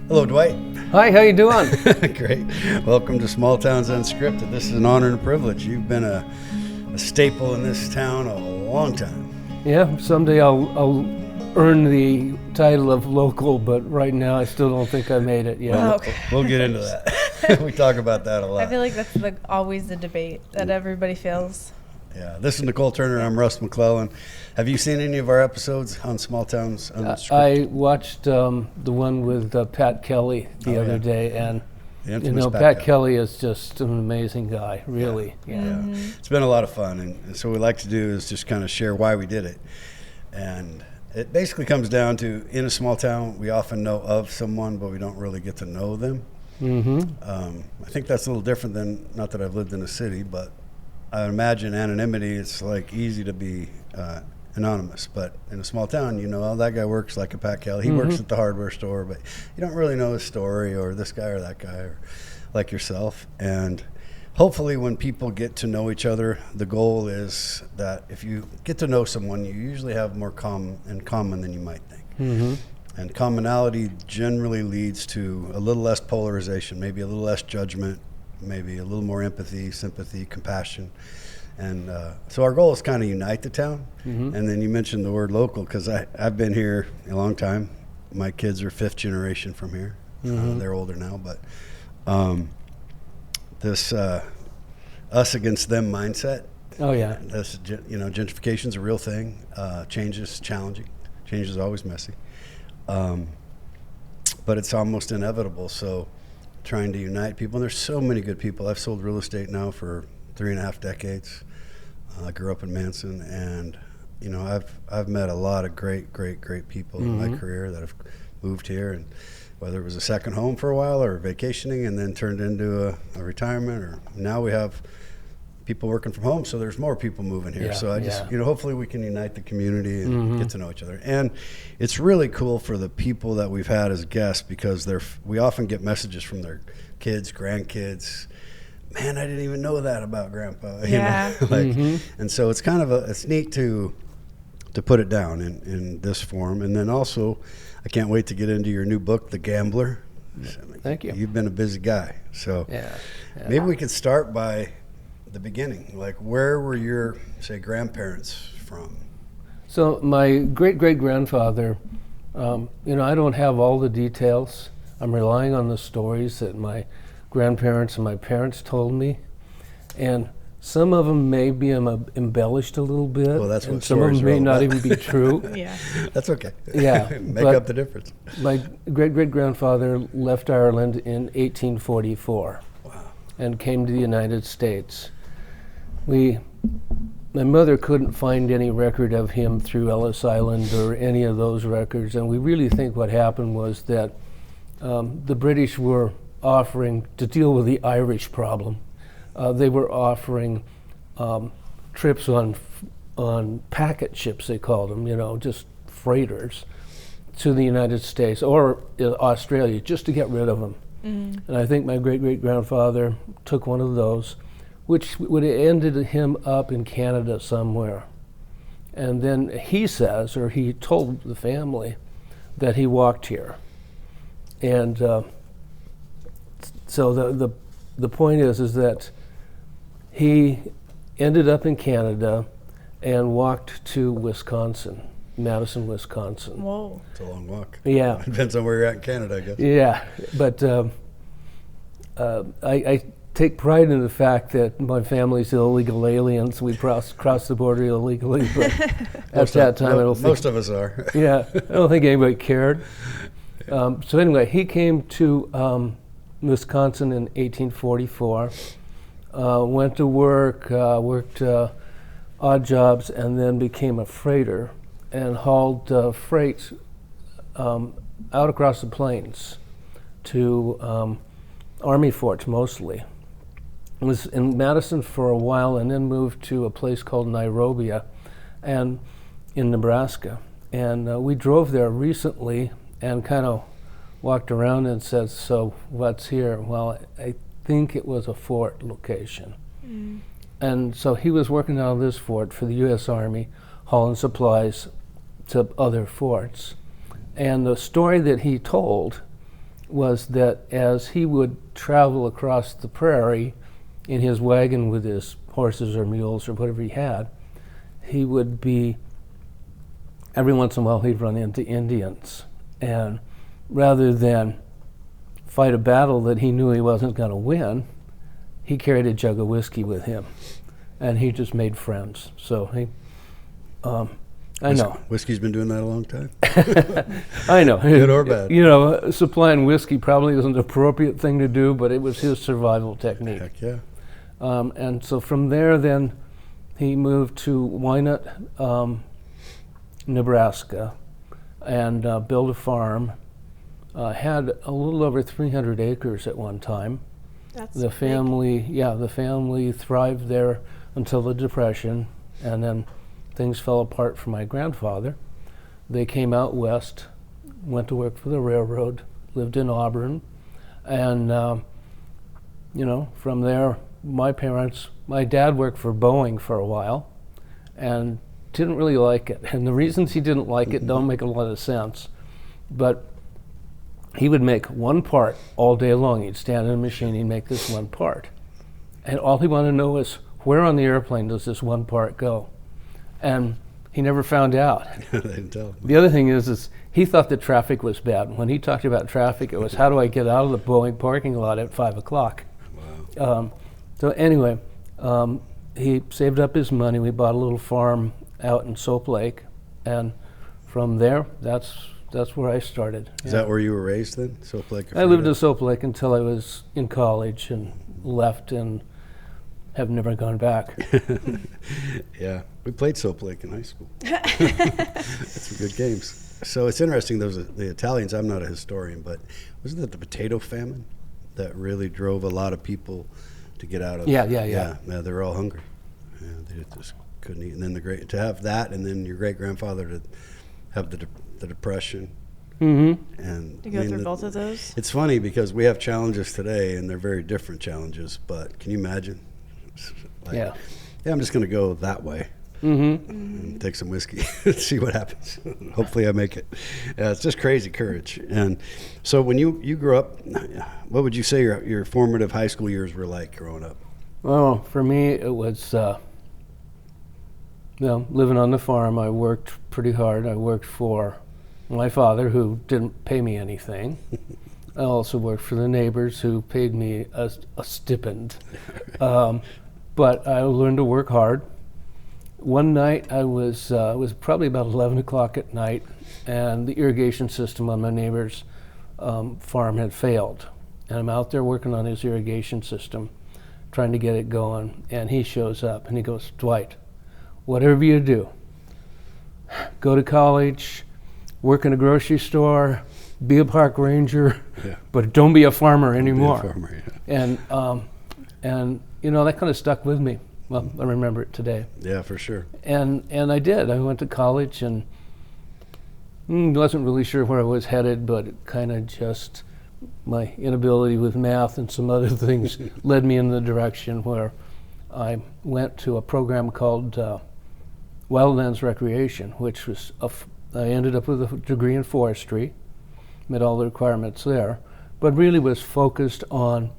Hello, Dwight. Hi, how you doing? Great. Welcome to Small Towns Unscripted. This is an honor and a privilege. You've been a staple in this town a long time. Yeah, someday I'll earn the title of local, but right now I still don't think I made it yet. Well, Okay. We'll get into that. We talk about that a lot. I feel like that's always the debate that everybody feels. Yeah, this is Nicole Turner. I'm Russ McClellan. Have you seen any of our episodes on Small Towns Unscripted? I watched the one with Pat Kelly the other day, and The you infamous know, Pat Kelly is just an amazing guy, really. Yeah. It's been a lot of fun, and so what we like to do is just kind of share why we did it. And it basically comes down to, in a small town, we often know of someone, but we don't really get to know them. I think that's a little different than, not that I've lived in a city, but I imagine anonymity, it's like easy to be anonymous, but in a small town, you know, oh, that guy works like a Pat Kelly. He works at the hardware store, but you don't really know his story, or this guy or that guy, or like yourself. And hopefully when people get to know each other, the goal is that if you get to know someone, you usually have more in common than you might think. And commonality generally leads to a little less polarization, maybe a little less judgment, maybe a little more empathy, sympathy, compassion. And so our goal is kind of unite the town. And then you mentioned the word local, because I've been here a long time. My kids are fifth generation from here. They're older now, but this us against them mindset. Oh yeah. This, you know, gentrification's a real thing. Change is challenging. Change is always messy. But it's almost inevitable. So trying to unite people, and there's so many good people. I've sold real estate now for 3.5 decades. I grew up in Manson, and you know, I've met a lot of great people in my career that have moved here, and whether it was a second home for a while or vacationing and then turned into a retirement, or now we have people working from home, so there's more people moving here. So I just, you know, hopefully we can unite the community and get to know each other. And it's really cool for the people that we've had as guests, because we often get messages from their kids, grandkids. Man, I didn't even know that about Grandpa. Yeah. You know? And so it's kind of it's neat to put it down in this form. And then also, I can't wait to get into your new book, The Gambler. Thank you. You've been a busy guy. So maybe we could start by the beginning. Like, where were your, say, grandparents from? So my great-great-grandfather, you know, I don't have all the details. I'm relying on the stories that my grandparents and my parents told me, and some of them may be embellished a little bit. Well, that's what and some of them may not even be true. Yeah. That's okay. Yeah. Make up the difference. My great-great-grandfather left Ireland in 1844. Wow. And came to the United States. My mother couldn't find any record of him through Ellis Island or any of those records, and we really think what happened was that the British were offering to deal with the Irish problem. They were offering trips on packet ships, they called them, you know, just freighters, to the United States or Australia, just to get rid of them. And I think my great-great-grandfather took one of those, which would have ended him up in Canada somewhere. And then he says, or he told the family, that he walked here. And so the point is that he ended up in Canada and walked to Wisconsin, Madison, Wisconsin. Whoa. It's a long walk. Yeah. Depends on where you're at in Canada, I guess. Yeah, but I take pride in the fact that my family's illegal aliens. We crossed the border illegally, but at that time I don't think... Most of us are. Yeah, I don't think anybody cared. So anyway, he came to Wisconsin in 1844, went to work, worked odd jobs, and then became a freighter and hauled freight out across the plains to Army forts mostly. Was in Madison for a while and then moved to a place called Nairobi and in Nebraska. And we drove there recently and kind of walked around and said, so what's here? Well, I think it was a fort location. And so he was working out of this fort for the U.S. Army, hauling supplies to other forts. And the story that he told was that as he would travel across the prairie in his wagon with his horses or mules or whatever he had, he would be, every once in a while he'd run into Indians. And rather than fight a battle that he knew he wasn't going to win, he carried a jug of whiskey with him. And he just made friends. So he, I know. Whiskey's been doing that a long time. I know. Good or bad. You know, supplying whiskey probably isn't the appropriate thing to do, but it was his survival technique. Heck yeah. And so from there, then he moved to Wynot, Nebraska, and built a farm. Had a little over 300 acres at one time. That's The family thrived there until the Depression, and then things fell apart for my grandfather. They came out west, went to work for the railroad, lived in Auburn, and you know, from there, my dad worked for Boeing for a while, and didn't really like it. And the reasons he didn't like it don't make a lot of sense, but he would make one part all day long. He'd stand in a machine, he'd make this one part. And all he wanted to know was, where on the airplane does this one part go? And he never found out. They didn't tell him. The other thing is he thought the traffic was bad. When he talked about traffic, it was, how do I get out of the Boeing parking lot at 5 o'clock? Wow. So anyway, he saved up his money. We bought a little farm out in Soap Lake. And from there, that's where I started. Is that where you were raised then? Soap Lake? I lived in Soap Lake until I was in college and left and have never gone back. Yeah, we played Soap Lake in high school. Had some good games. So it's interesting, the Italians, I'm not a historian, but wasn't that the potato famine that really drove a lot of people to get out of? Yeah. They were all hungry. Yeah, they just couldn't eat. And then to have that, and then your great-grandfather to have the Depression. Mm-hmm. And To go through both of those? It's funny because we have challenges today, and they're very different challenges, but can you imagine? Yeah, I'm just going to go that way and take some whiskey and see what happens. Hopefully I make it. Yeah, it's just crazy courage. And so when you grew up, what would you say your formative high school years were like growing up? Well, for me, it was living on the farm. I worked pretty hard. I worked for my father, who didn't pay me anything. I also worked for the neighbors, who paid me a stipend. But I learned to work hard. One night it was probably about 11 o'clock at night, and the irrigation system on my neighbor's farm had failed. And I'm out there working on his irrigation system, trying to get it going, and he shows up and he goes, "Dwight, whatever you do, go to college, work in a grocery store, be a park ranger, but don't be a farmer anymore." Be a farmer, yeah. And you know, that kind of stuck with me. Well, I remember it today. Yeah, for sure. And I did. I went to college and wasn't really sure where I was headed, but it kind of just, my inability with math and some other things led me in the direction where I went to a program called Wildlands Recreation, which was, I ended up with a degree in forestry, met all the requirements there, but really was focused on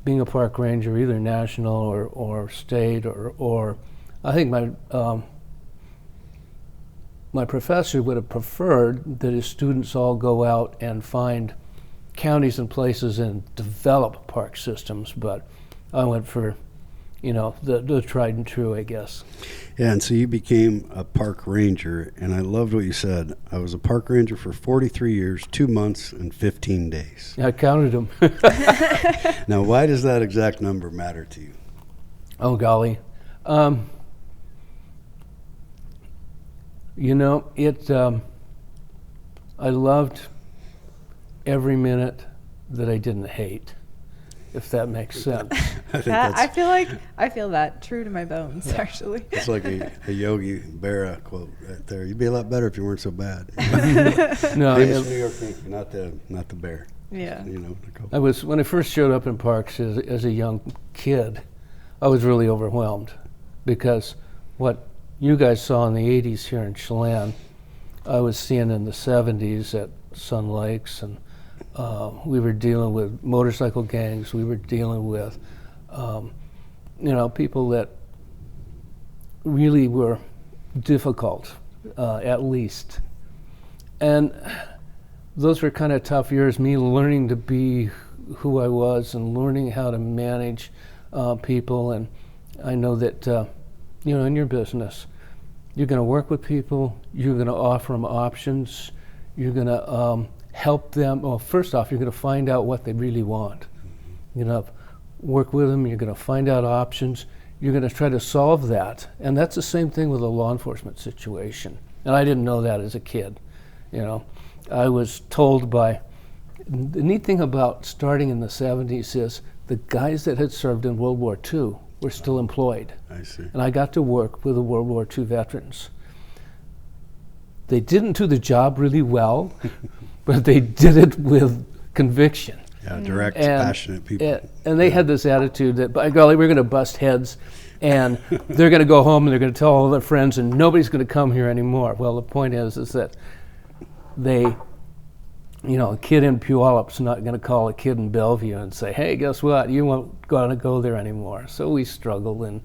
being a park ranger, either national or state, or I think my professor would have preferred that his students all go out and find counties and places and develop park systems, but I went for, the tried and true, I guess. Yeah, and so you became a park ranger, and I loved what you said. I was a park ranger for 43 years, 2 months, and 15 days. I counted them. Now, why does that exact number matter to you? Oh, golly. I loved every minute that I didn't hate, if that makes sense. I feel that true to my bones, actually. It's like a Yogi Berra quote right there. You'd be a lot better if you weren't so bad. No, Famous New York thinker, not the bear. Yeah. When I first showed up in parks as a young kid, I was really overwhelmed, because what you guys saw in the 80s here in Chelan, I was seeing in the 70s at Sun Lakes and We were dealing with motorcycle gangs. We were dealing with, people that really were difficult, at least. And those were kind of tough years, me learning to be who I was and learning how to manage people. And I know that, in your business, you're going to work with people, you're going to offer them options, you're going to help them. Well, first off, you're going to find out what they really want. You're going to work with them, you're going to find out options, you're going to try to solve that. And that's the same thing with a law enforcement situation. And I didn't know that as a kid. I was told by, the neat thing about starting in the 70s is the guys that had served in World War II were still employed. I see. And I got to work with the World War II veterans. They didn't do the job really well, but they did it with conviction. Yeah, direct, passionate people. And they had this attitude that, by golly, we're going to bust heads, and they're going to go home and they're going to tell all their friends, and nobody's going to come here anymore. Well, the point is that they, a kid in Puyallup's not going to call a kid in Bellevue and say, hey, guess what? You won't going to go there anymore. So we struggled, and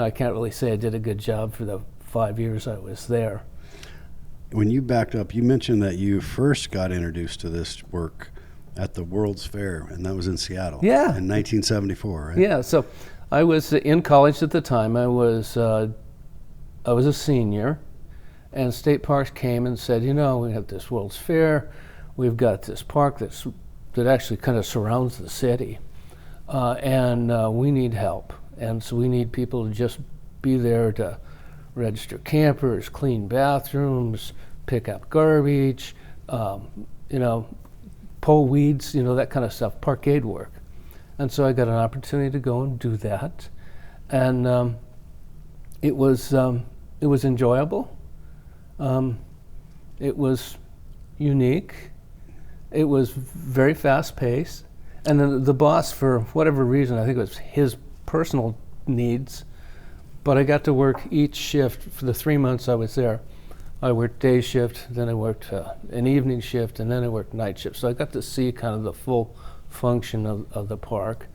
I can't really say I did a good job for the 5 years I was there. When you backed up, you mentioned that you first got introduced to this work at the World's Fair, and that was in Seattle. Yeah. In 1974, right? Yeah, so I was in college at the time. I was a senior, and State Parks came and said, we have this World's Fair. We've got this park that actually kind of surrounds the city, and we need help. And so we need people to just be there to register campers, clean bathrooms, pick up garbage, pull weeds, that kind of stuff, parkade work. And so I got an opportunity to go and do that, and it was enjoyable. It was unique. It was very fast-paced, and then the boss, for whatever reason, I think it was his personal needs, but I got to work each shift for the 3 months I was there. I worked day shift, then I worked an evening shift, and then I worked night shift. So I got to see kind of the full function of the park.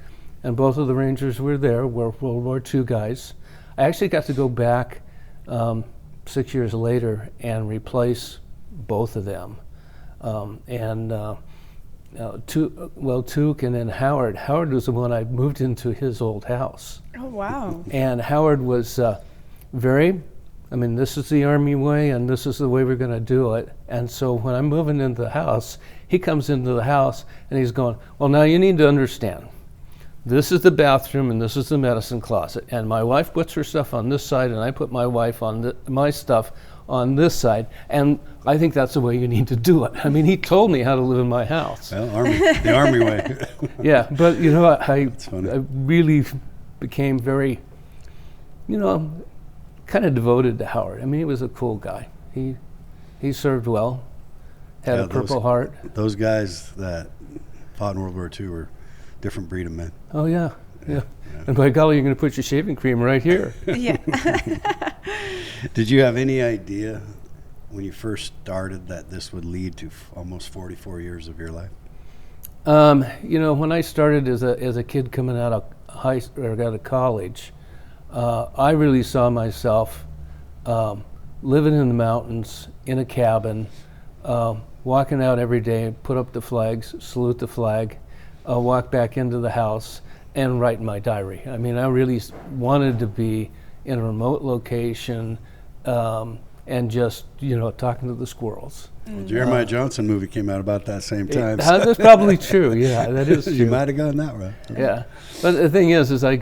And both of the rangers were there, were World War II guys. I actually got to go back 6 years later and replace both of them. Took and then Howard. Howard was the one I moved into his old house. Oh, wow. And Howard was this is the Army way, and this is the way we're going to do it. And so when I'm moving into the house, he comes into the house and he's going, well, now you need to understand, this is the bathroom and this is the medicine closet. And my wife puts her stuff on this side, and I put my wife on my stuff on this side. And I think that's the way you need to do it. I mean, he told me how to live in my house. Well, the Army way. Yeah, but I funny. really became very, kind of devoted to Howard. I mean, he was a cool guy. He served well, had a Purple Heart. Those guys that fought in World War II were a different breed of men. Oh, yeah. And by golly, you're going to put your shaving cream right here. Yeah. Did you have any idea when you first started that this would lead to almost 44 years of your life? When I started as a kid coming out of college, I really saw myself living in the mountains in a cabin, walking out every day, put up the flags, salute the flag, walk back into the house, and write my diary. I mean, I really wanted to be in a remote location and just, talking to the squirrels. Well, Jeremiah Johnson movie came out about that same time. That's probably true. Yeah, that is true. You might have gone that route. Yeah, but the thing is I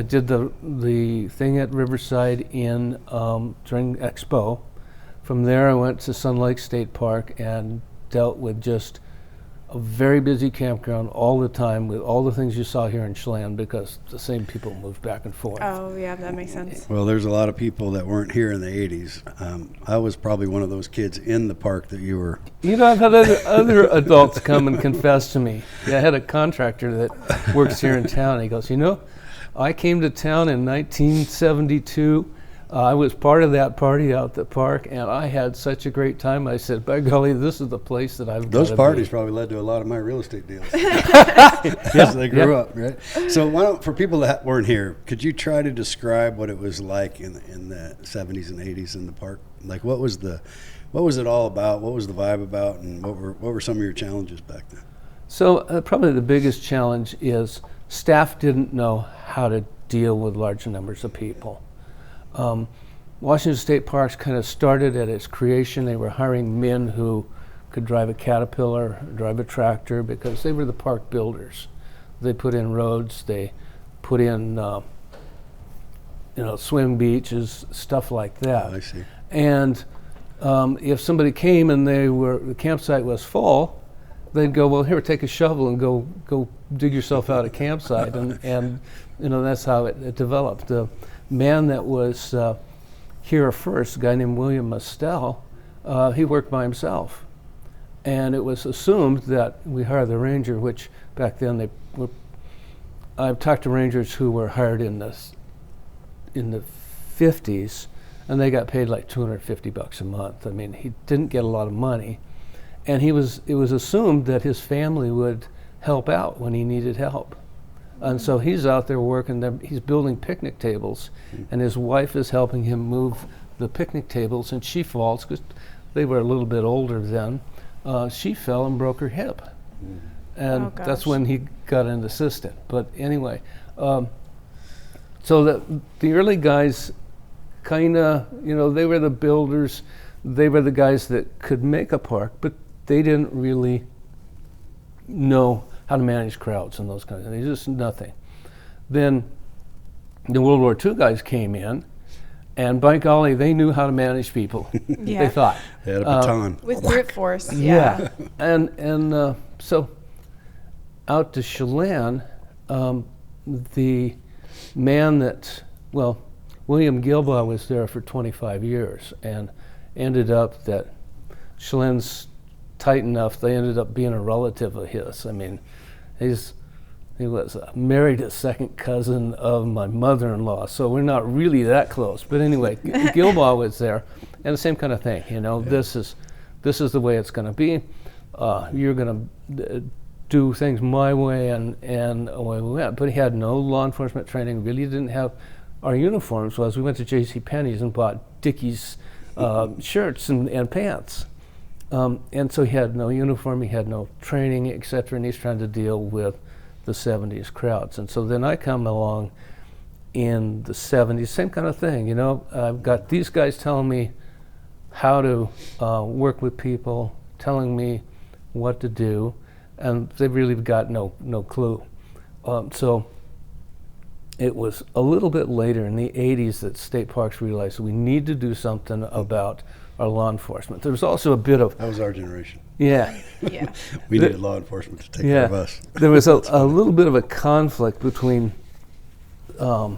did the thing at Riverside during Expo. From there, I went to Sun Lake State Park and dealt with just a very busy campground all the time with all the things you saw here in Chelan, because the same people moved back and forth. Oh, yeah, that makes sense. Well, there's a lot of people that weren't here in the 80s. I was probably one of those kids in the park that you were. I've had other adults come and confess to me. Yeah, I had a contractor that works here in town. He goes, I came to town in 1972 I was part of that party out at the park, and I had such a great time. I said, by golly, this is the place that I've Those gotta parties be. probably led to a lot of my real estate deals. As they grew up, right? So why don't, for people that weren't here, could you try to describe what it was like in the 70s and 80s in the park? Like, what was it all about? What was the vibe about? And what were some of your challenges back then? So probably the biggest challenge is staff didn't know how to deal with large numbers of people. Washington State Parks kind of started at its creation. They were hiring men who could drive a Caterpillar, drive a tractor, because they were the park builders. They put in roads, they put in swim beaches, stuff like that. Oh, I see. And if somebody came and the campsite was full, they'd go, well, here, take a shovel and go dig yourself out a campsite, and that's how it developed. The man that was here first, a guy named William Mustell, he worked by himself, and it was assumed that we hired the ranger, which back then I've talked to rangers who were hired in the 50s, and they got paid like $250 a month. I mean, he didn't get a lot of money. And it was assumed that his family would help out when he needed help. And so he's out there working, he's building picnic tables, and his wife is helping him move the picnic tables, and she falls, because they were a little bit older then. She fell and broke her hip. And that's when he got an assistant. But anyway, so the early guys kind of, they were the builders, they were the guys that could make a park, but they didn't really know how to manage crowds and those kinds of things, just nothing. Then the World War II guys came in, and by golly, they knew how to manage people. They thought. They had a baton. With brute force, yeah. And so out to Chelan, the man William Gilbaugh was there for 25 years, and ended up that Chelan's tight enough, they ended up being a relative of his. I mean, he was married a second cousin of my mother-in-law, so we're not really that close. But anyway, Gilbaugh was there, and the same kind of thing. This is the way it's going to be. You're going to do things my way, and away we went. But he had no law enforcement training. Really didn't have. Our uniforms was we went to J.C. Penney's and bought Dickies shirts and pants. And so he had no uniform, he had no training, et cetera, and he's trying to deal with the 70s crowds. And so then I come along in the 70s, same kind of thing, I've got these guys telling me how to work with people, telling me what to do, and they've really got no clue. So it was a little bit later in the 80s that state parks realized we need to do something about our law enforcement. There was also a bit of... That was our generation. Yeah. Yeah. We needed law enforcement to take care of us. There was a little bit of a conflict between the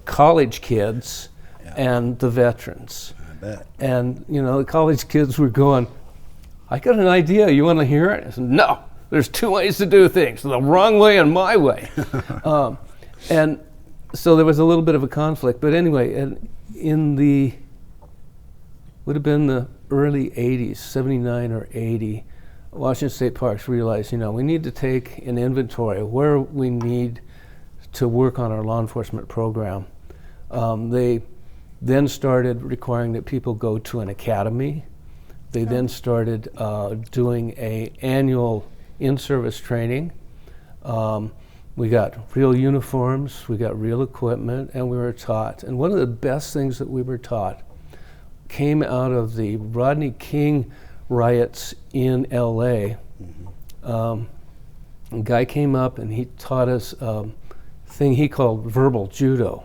college kids and the veterans. I bet. And, the college kids were going, I got an idea, you want to hear it? I said, no, there's two ways to do things, the wrong way and my way. And so there was a little bit of a conflict. But anyway, would have been the early 80s, 79 or 80, Washington State Parks realized, we need to take an inventory of where we need to work on our law enforcement program. They then started requiring that people go to an academy. They then started doing an annual in-service training. We got real uniforms, we got real equipment, and we were taught. And one of the best things that we were taught came out of the Rodney King riots in LA. A guy came up and he taught us a thing he called verbal judo,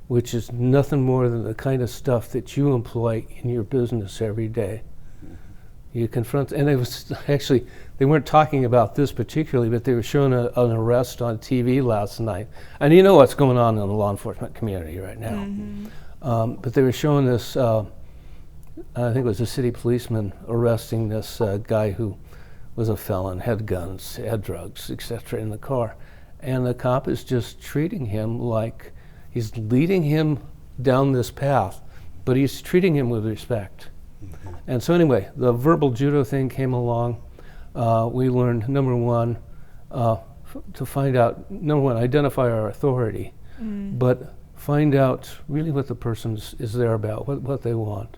which is nothing more than the kind of stuff that you employ in your business every day. You confront, and it was actually, they weren't talking about this particularly, but they were showing an arrest on TV last night. And you know what's going on in the law enforcement community right now. But they were showing this, I think it was a city policeman arresting this guy who was a felon, had guns, had drugs, etc. in the car. And the cop is just treating him like he's leading him down this path, but he's treating him with respect. And so anyway, the verbal judo thing came along. We learned, number one, to find out, number one, identify our authority, but find out really what the person is there about, what they want,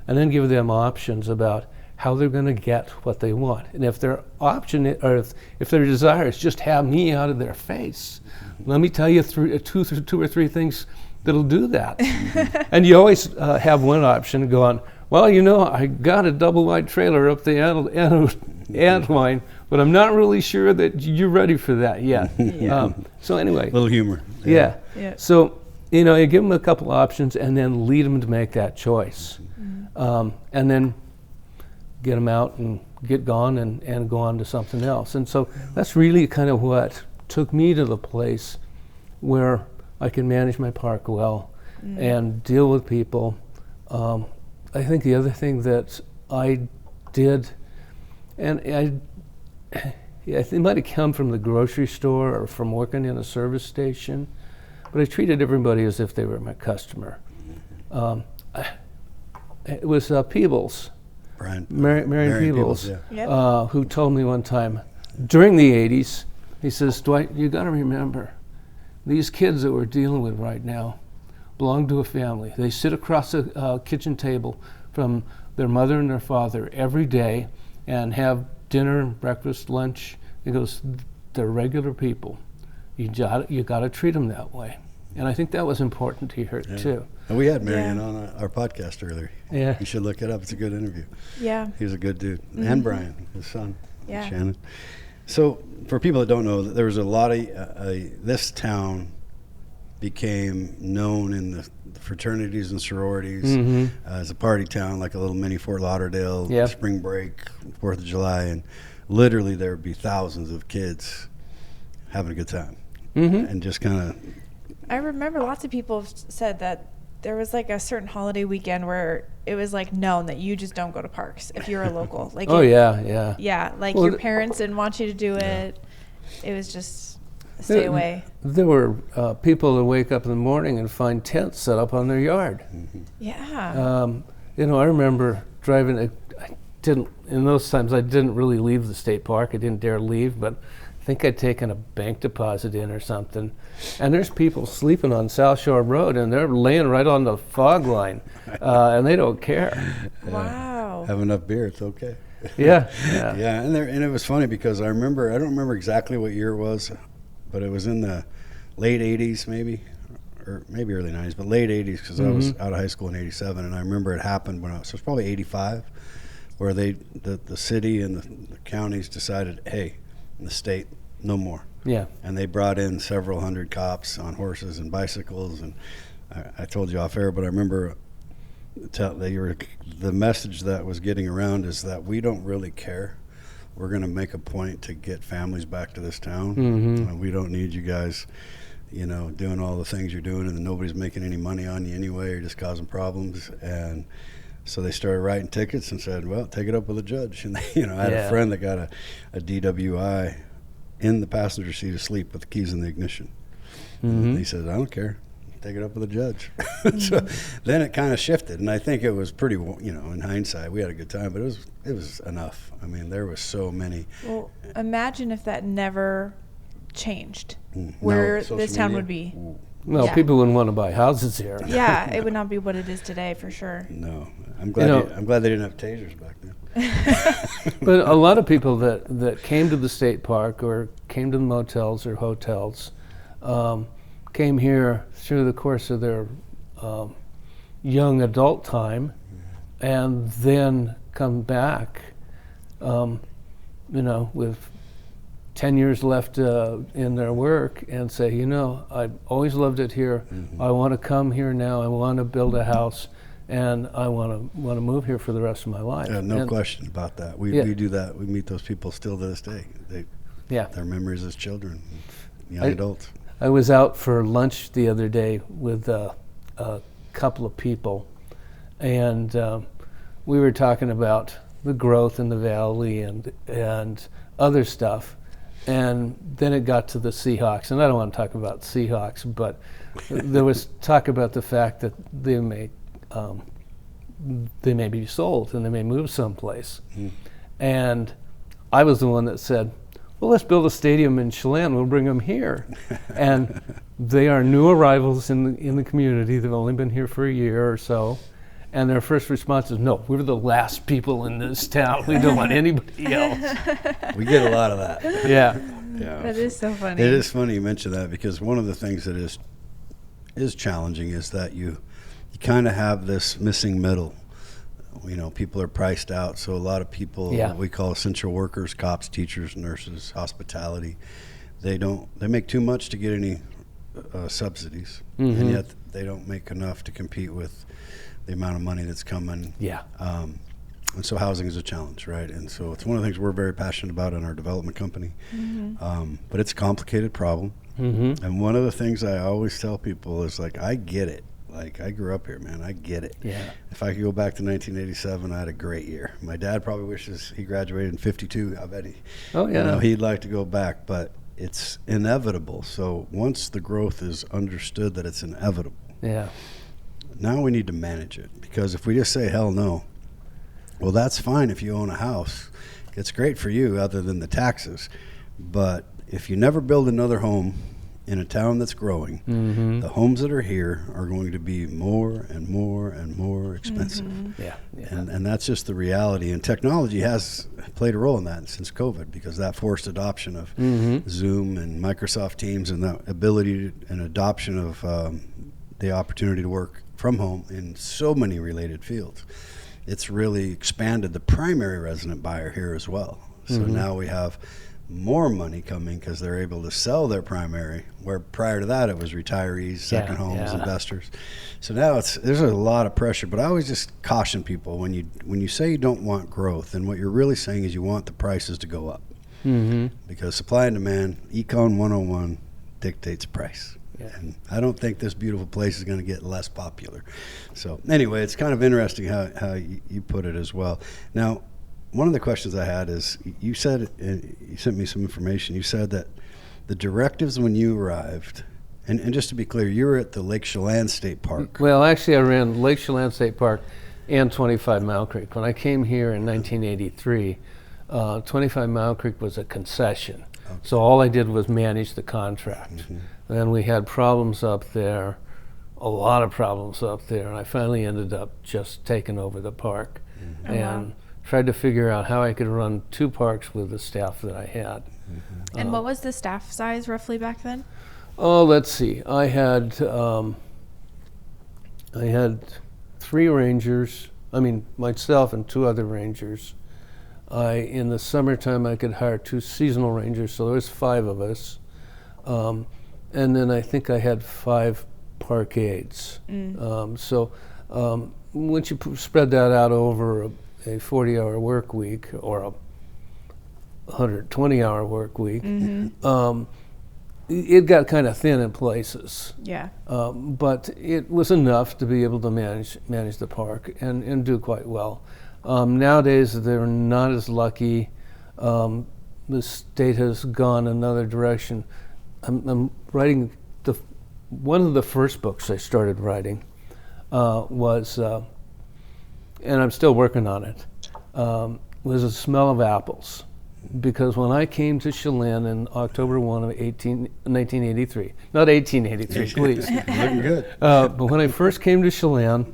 and then give them options about how they're going to get what they want. And if their option, or if their desire is just have me out of their face, let me tell you two or three things that'll do that. And you always have one option going, well, I got a double wide trailer up the antline, but I'm not really sure that you're ready for that yet. So anyway. A little humor. Yeah. So, you give them a couple options and then lead them to make that choice. And then get them out and get gone and go on to something else. And so that's really kind of what took me to the place where I can manage my park well and deal with people. I think the other thing that I did, and it might have come from the grocery store or from working in a service station, but I treated everybody as if they were my customer. It was Peebles, Marion Peebles, who told me one time during the 80s, he says, Dwight, you got to remember, these kids that we're dealing with right now belong to a family. They sit across a kitchen table from their mother and their father every day and have dinner, breakfast, lunch. He goes, they're regular people. You got to treat them that way. And I think that was important to hear too. And we had Marion on our podcast earlier. Yeah. You should look it up. It's a good interview. Yeah. He was a good dude. And Brian, his son, Shannon. So for people that don't know, there was a lot of, this town became known in the fraternities and sororities as a party town, like a little mini Fort Lauderdale, spring break, 4th of July, and literally there would be thousands of kids having a good time. And just kind of... I remember lots of people have said that there was like a certain holiday weekend where it was like known that you just don't go to parks if you're a local. Like yeah, like your parents didn't want you to do it. It was just stay away. There were people that wake up in the morning and find tents set up on their yard. Yeah. I remember driving. In those times I didn't really leave the state park. I didn't dare leave, but I think I'd taken a bank deposit in or something. And there's people sleeping on South Shore Road, and they're laying right on the fog line, and they don't care. Wow. Have enough beer, it's okay. Yeah. And it was funny because I don't remember exactly what year it was, but it was in the late 80s maybe, or maybe early 90s, but late 80s because I was out of high school in 87, and I remember it happened when so it was probably 85, where the city and the counties decided, hey, in the state, no more. Yeah. And they brought in several hundred cops on horses and bicycles, and I told you off air, but I remember the message that was getting around is that we don't really care. We're going to make a point to get families back to this town. And we don't need you guys, doing all the things you're doing, and nobody's making any money on you anyway. You're just causing problems. And so they started writing tickets and said, well, take it up with a judge. And I had a friend that got a DWI in the passenger seat asleep with the keys in the ignition. And he said, I don't care. Take it up with a judge. So then it kind of shifted, and I think it was pretty, in hindsight, we had a good time, but it was enough. I mean, there was so many. Well, imagine if that never changed, where this town would be. Well, people wouldn't want to buy houses here. Yeah, it would not be what it is today, for sure. No, I'm glad they didn't have tasers back then. But a lot of people that came to the state park or came to the motels or hotels came here through the course of their young adult time, and then come back, with 10 years left in their work and say, I've always loved it here. I want to come here now. I want to build a house, and I want to move here for the rest of my life. Yeah, no question about that. We do that. We meet those people still to this day. Their memories as children, young adults. I was out for lunch the other day with a couple of people, and we were talking about the growth in the valley and other stuff. And then it got to the Seahawks, and I don't want to talk about Seahawks, but there was talk about the fact that they may be sold and they may move someplace. And I was the one that said, well, let's build a stadium in Chelan, we'll bring them here. And they are new arrivals in the community. They've only been here for a year or so. And their first response is, no, we're the last people in this town. We don't want anybody else. We get a lot of that. Yeah. That is so funny. It is funny you mention that, because one of the things that is challenging is that you kind of have this missing middle. You know, people are priced out. So a lot of people, we call essential workers, cops, teachers, nurses, hospitality, they make too much to get any subsidies. And yet they don't make enough to compete with the amount of money that's coming. And so housing is a challenge, right? And so it's one of the things we're very passionate about in our development company. But it's a complicated problem. And one of the things I always tell people is, like, I get it. Like, I grew up here, man. I get it. If I could go back to 1987, I had a great year. My dad probably wishes he graduated in 52. I bet he'd like to go back, but it's inevitable. So once the growth is understood that it's inevitable, now we need to manage it. Because if we just say hell no, well, that's fine if you own a house. It's great for you other than the taxes. But if you never build another home in a town that's growing, the homes that are here are going to be more and more and more expensive. And that's just the reality. And technology has played a role in that since COVID, because that forced adoption of Zoom and Microsoft Teams, and the ability and adoption of the opportunity to work from home in so many related fields. It's really expanded the primary resident buyer here as well. So now we have more money coming because they're able to sell their primary, where prior to that it was retirees, second homes, investors. So now there's a lot of pressure. But I always just caution people, when you say you don't want growth, and what you're really saying is you want the prices to go up. Because supply and demand, Econ 101 dictates price. And I don't think this beautiful place is going to get less popular. So anyway, it's kind of interesting how you put it as well. Now, one of the questions I had is, you said, you sent me some information. You said that the directives when you arrived, and just to be clear, you were at the Lake Chelan State Park. Well, actually, I ran Lake Chelan State Park and 25 Mile Creek. When I came here in 1983, 25 Mile Creek was a concession. So all I did was manage the contract. Then we had problems up there, a lot of problems up there, and I finally ended up just taking over the park and tried to figure out how I could run two parks with the staff that I had. And what was the staff size roughly back then? Oh, let's see. I had 3 rangers. I mean, myself and 2 other rangers. In the summertime, I could hire 2 seasonal rangers, so there was 5 of us. And then I think I had 5 park aides. So once you spread that out over a 40-hour work week or a 120-hour work week, it got kind of thin in places. But it was enough to be able to manage the park and do quite well. Nowadays, they're not as lucky. The state has gone another direction. I'm writing one of the first books I started writing was, and I'm still working on it, was A Smell of Apples. Because when I came to Chelan in October 1 of 1983, not 1883, please. Looking good. But when I first came to Chelan,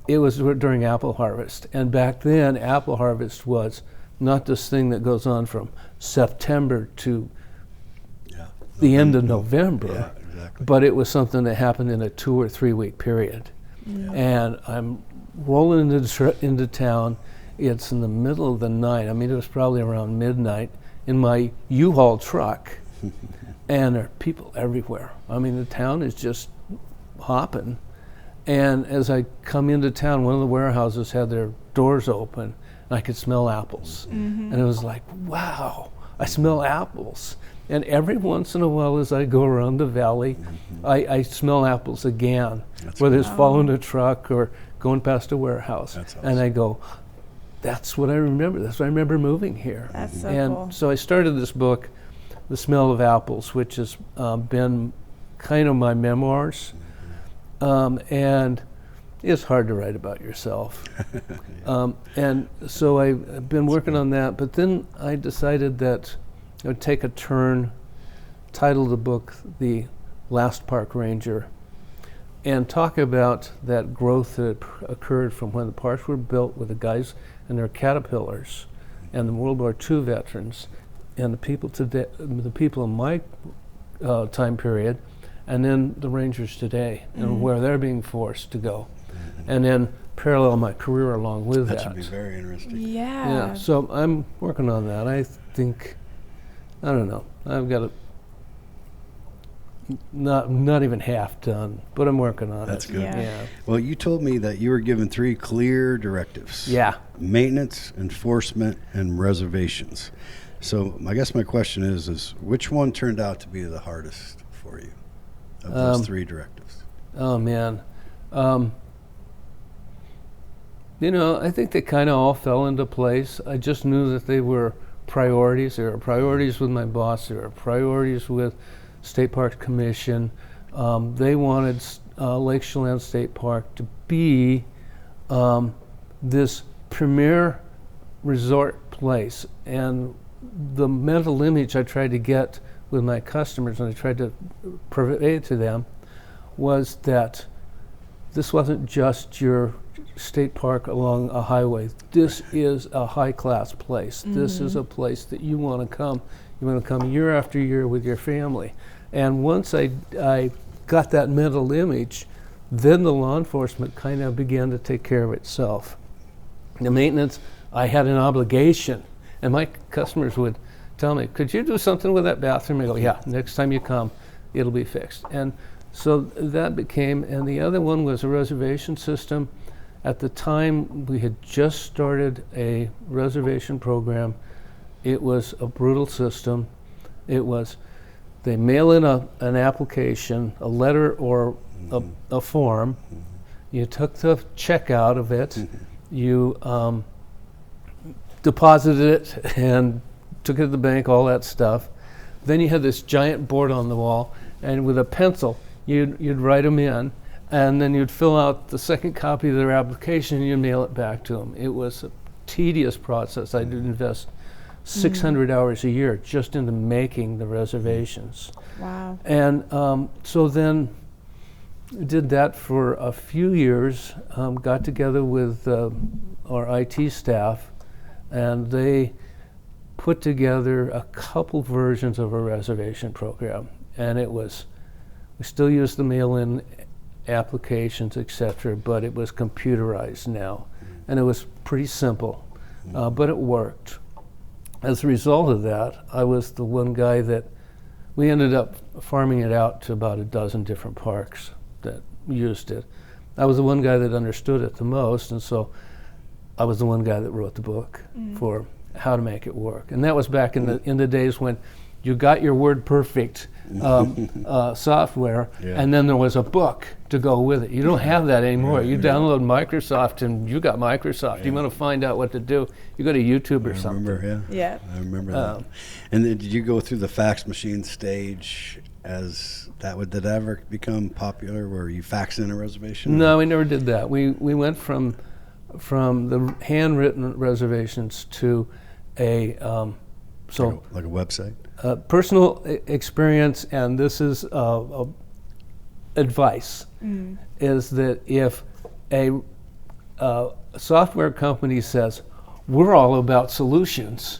it was during apple harvest. And back then, apple harvest was not this thing that goes on from September to the end of November, but it was something that happened in a 2 or 3 week period. And I'm rolling into town. It's in the middle of the night. I mean, it was probably around midnight in my U-Haul truck, and there are people everywhere. I mean, the town is just hopping. And as I come into town, one of the warehouses had their doors open, and I could smell apples. And it was like, wow, I smell apples. And every once in a while, as I go around the valley, I smell apples again, whether it's following a truck or going past a warehouse. And I go, that's what I remember. That's what I remember moving here. That's so and cool. so I started this book, The Smell of Apples, which has been kind of my memoirs. And it's hard to write about yourself. And so I've been working on that, but then I decided that I would take a turn, title the book The Last Park Ranger, and talk about that growth that occurred from when the parks were built with the guys and their caterpillars and the World War II veterans and the people today, the people in my time period, and then the Rangers today and where they're being forced to go. And then parallel my career along with that. That should be very interesting. Yeah. So I'm working on that. I think, I don't know, I've got it not even half done, but I'm working on it. That's good. Yeah. Well, you told me that you were given 3 clear directives. Yeah. Maintenance, enforcement, and reservations. So I guess my question is which one turned out to be the hardest for you of those 3 directives? Oh, man. I think they kind of all fell into place. I just knew that they were priorities. There were priorities with my boss. There were priorities with State Park Commission. They wanted Lake Chelan State Park to be this premier resort place. And the mental image I tried to get with my customers, and I tried to convey it to them, was that this wasn't just your state park along a highway. This is a high-class place. This is a place that you want to come. You want to come year after year with your family. And once I got that mental image, then the law enforcement kind of began to take care of itself. The maintenance, I had an obligation, and my customers would tell me, could you do something with that bathroom? I go, yeah, next time you come, it'll be fixed. And so that became, and the other one was a reservation system. At the time, we had just started a reservation program. It was a brutal system. It was, they mail in an application, a letter or a form. You took the check out of it. You deposited it and took it to the bank, all that stuff. Then you had this giant board on the wall, and with a pencil, you'd write them in, and then you'd fill out the second copy of their application and you'd mail it back to them. It was a tedious process. I did invest 600 hours a year just into making the reservations. Wow. And so then did that for a few years, got together with our IT staff, and they put together a couple versions of a reservation program. And it was, we still use the mail-in applications, etc., but it was computerized now. And it was pretty simple, but it worked. As a result of that, I was the one guy that, we ended up farming it out to about a dozen different parks that used it. I was the one guy that understood it the most, and so I was the one guy that wrote the book for how to make it work. And that was back in the days when you got your WordPerfect software, and then there was a book to go with it. You don't have that anymore. You download Microsoft, and you got Microsoft. You want to find out what to do, you go to YouTube or something. I remember that. And then did you go through the fax machine stage as that did that ever become popular, where you fax in a reservation? No, we never did that. We went from the handwritten reservations to a like a website? Personal experience, and this is advice, is that if a software company says, we're all about solutions,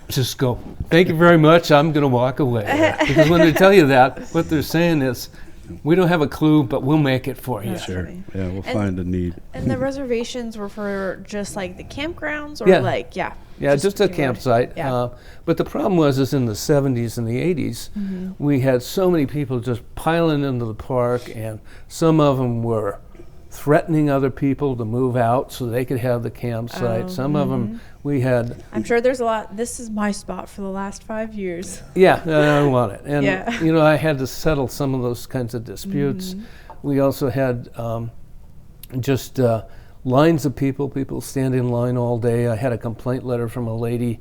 just go, thank you very much, I'm going to walk away. Because when they tell you that, what they're saying is, we don't have a clue, but we'll make it for you. Sure. Yeah, we'll find a need. And the reservations were for just like the campgrounds, or Yeah, just a campsite. Yeah. But the problem is in the 70s and the 80s, we had so many people just piling into the park, and some of them were threatening other people to move out so they could have the campsite. Some of them we had. I'm sure there's a lot. This is my spot for the last 5 years. Yeah, I want it. And, I had to settle some of those kinds of disputes. We also had just lines of people stand in line all day. I had a complaint letter from a lady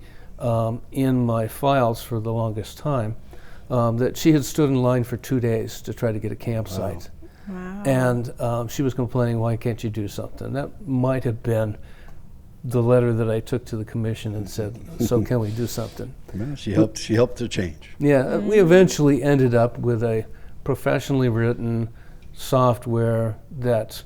in my files for the longest time that she had stood in line for 2 days to try to get a campsite. Wow. And she was complaining, why can't you do something? That might have been the letter that I took to the commission and said, so can we do something? Well, she helped to change. Yeah, we eventually ended up with a professionally written software that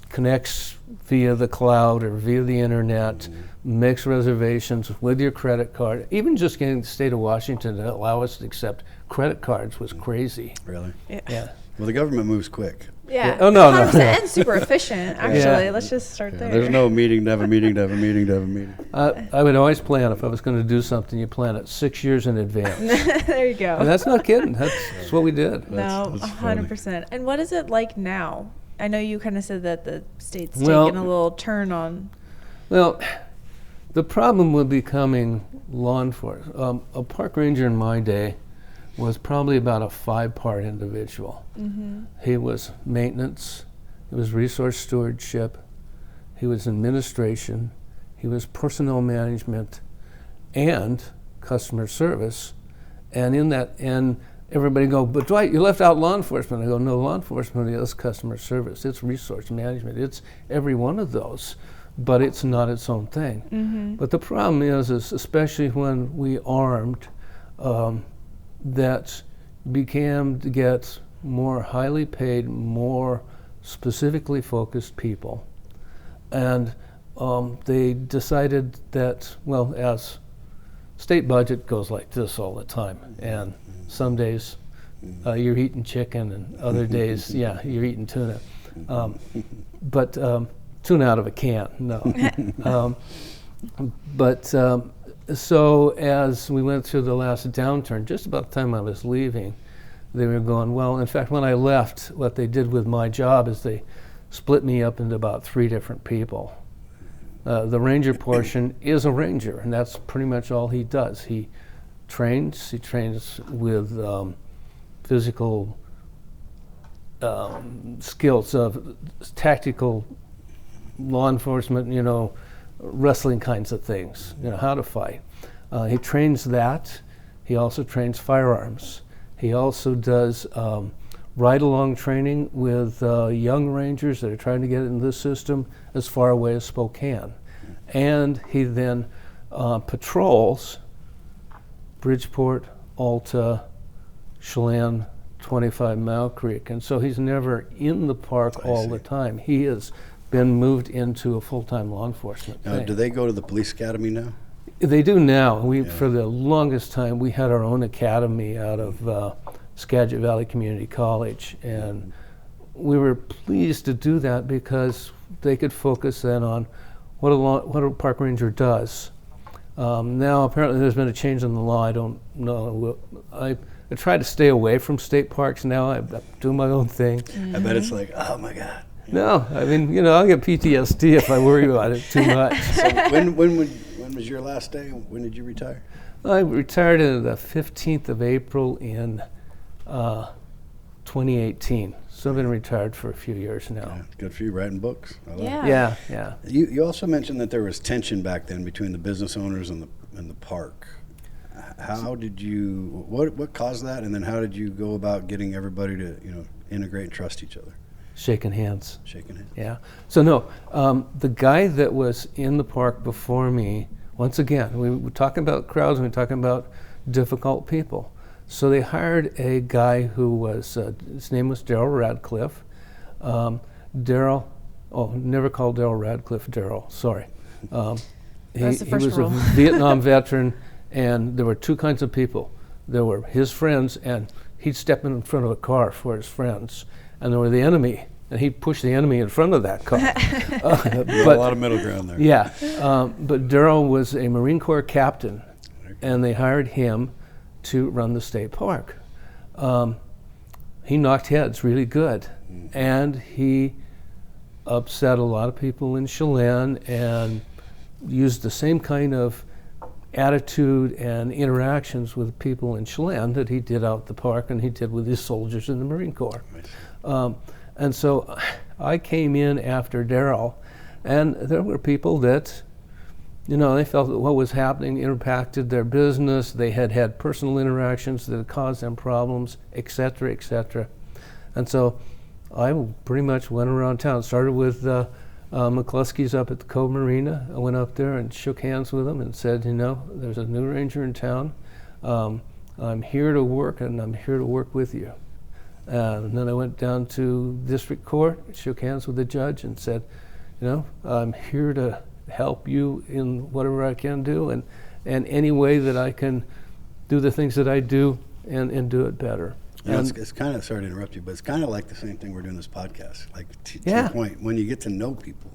connects via the cloud or via the internet, makes reservations with your credit card. Even just getting the state of Washington to allow us to accept credit cards was crazy. Really? Yeah. Well, the government moves quick. Yeah. Oh, no. And super efficient, actually. Let's just start there. There's no meeting to have a meeting to have a meeting to have a meeting. I would always plan, if I was going to do something, you plan it 6 years in advance. There you go. And that's not kidding. That's what we did. No, That's 100%. And what is it like now? I know you kind of said that the state's Well- taken a little turn on. Well, the problem with becoming law enforcement, a park ranger in my day was probably about a 5-part individual. He was maintenance, he was resource stewardship, he was administration, he was personnel management, and customer service. And in that, and everybody go, but Dwight, you left out law enforcement. I go, no, law enforcement is customer service, it's resource management, it's every one of those, but it's not its own thing. But the problem is especially when we armed, that began to get more highly paid, more specifically focused people. And they decided that, well, as state budget goes like this all the time, and some days you're eating chicken, and other days, yeah, you're eating tuna. But tuna out of a can, no. So as we went through the last downturn, just about the time I was leaving, they were going, well, in fact, when I left, what they did with my job is they split me up into about 3 different people. The ranger portion is a ranger, and that's pretty much all he does. He trains with physical skills of tactical law enforcement, wrestling kinds of things, how to fight. He trains that. He also trains firearms. He also does ride-along training with young rangers that are trying to get into the system as far away as Spokane. And he then patrols Bridgeport, Alta, Chelan, 25 Mile Creek. And so he's never in the park all the time. He has been moved into a full-time law enforcement thing. Do they go to the police academy now? They do now. For the longest time, we had our own academy out of Skagit Valley Community College, and we were pleased to do that because they could focus then on what a park ranger does. Now, apparently, there's been a change in the law. I don't know. I try to stay away from state parks now. I do my own thing. I bet it's like, oh my God. No, I mean, I'll get PTSD if I worry about it too much. So when was your last day? When did you retire? I retired on the 15th of April in 2018. So I've been retired for a few years now. Yeah, good for you, writing books. I like it. Yeah. You also mentioned that there was tension back then between the business owners and the park. How did you, what caused that? And then how did you go about getting everybody to, integrate and trust each other? Shaking hands. Yeah. So no, the guy that was in the park before me, once again, we were talking about crowds, we were talking about difficult people. So they hired a guy who was, his name was Daryl Radcliffe. Never called Daryl Radcliffe Daryl, sorry. He was a Vietnam veteran, and there were 2 kinds of people. There were his friends, and he'd step in front of a car for his friends. And there were the enemy, and he'd push the enemy in front of that car. But a lot of middle ground there. Yeah, but Daryl was a Marine Corps captain, and they hired him to run the state park. He knocked heads really good, and he upset a lot of people in Chelan and used the same kind of attitude and interactions with people in Chelan that he did out the park and he did with his soldiers in the Marine Corps. And so I came in after Daryl And there were people that, they felt that what was happening impacted their business. They had personal interactions that had caused them problems, et cetera, et cetera. And so I pretty much went around town. Started with McCluskey's up at the Cove Marina. I went up there and shook hands with them and said, there's a new ranger in town. I'm here to work, and I'm here to work with you. And then I went down to district court, shook hands with the judge, and said, I'm here to help you in whatever I can do, and any way that I can do the things that I do and do it better. It's kind of, sorry to interrupt you, but it's kind of like the same thing we're doing this podcast. Like, to your point, when you get to know people,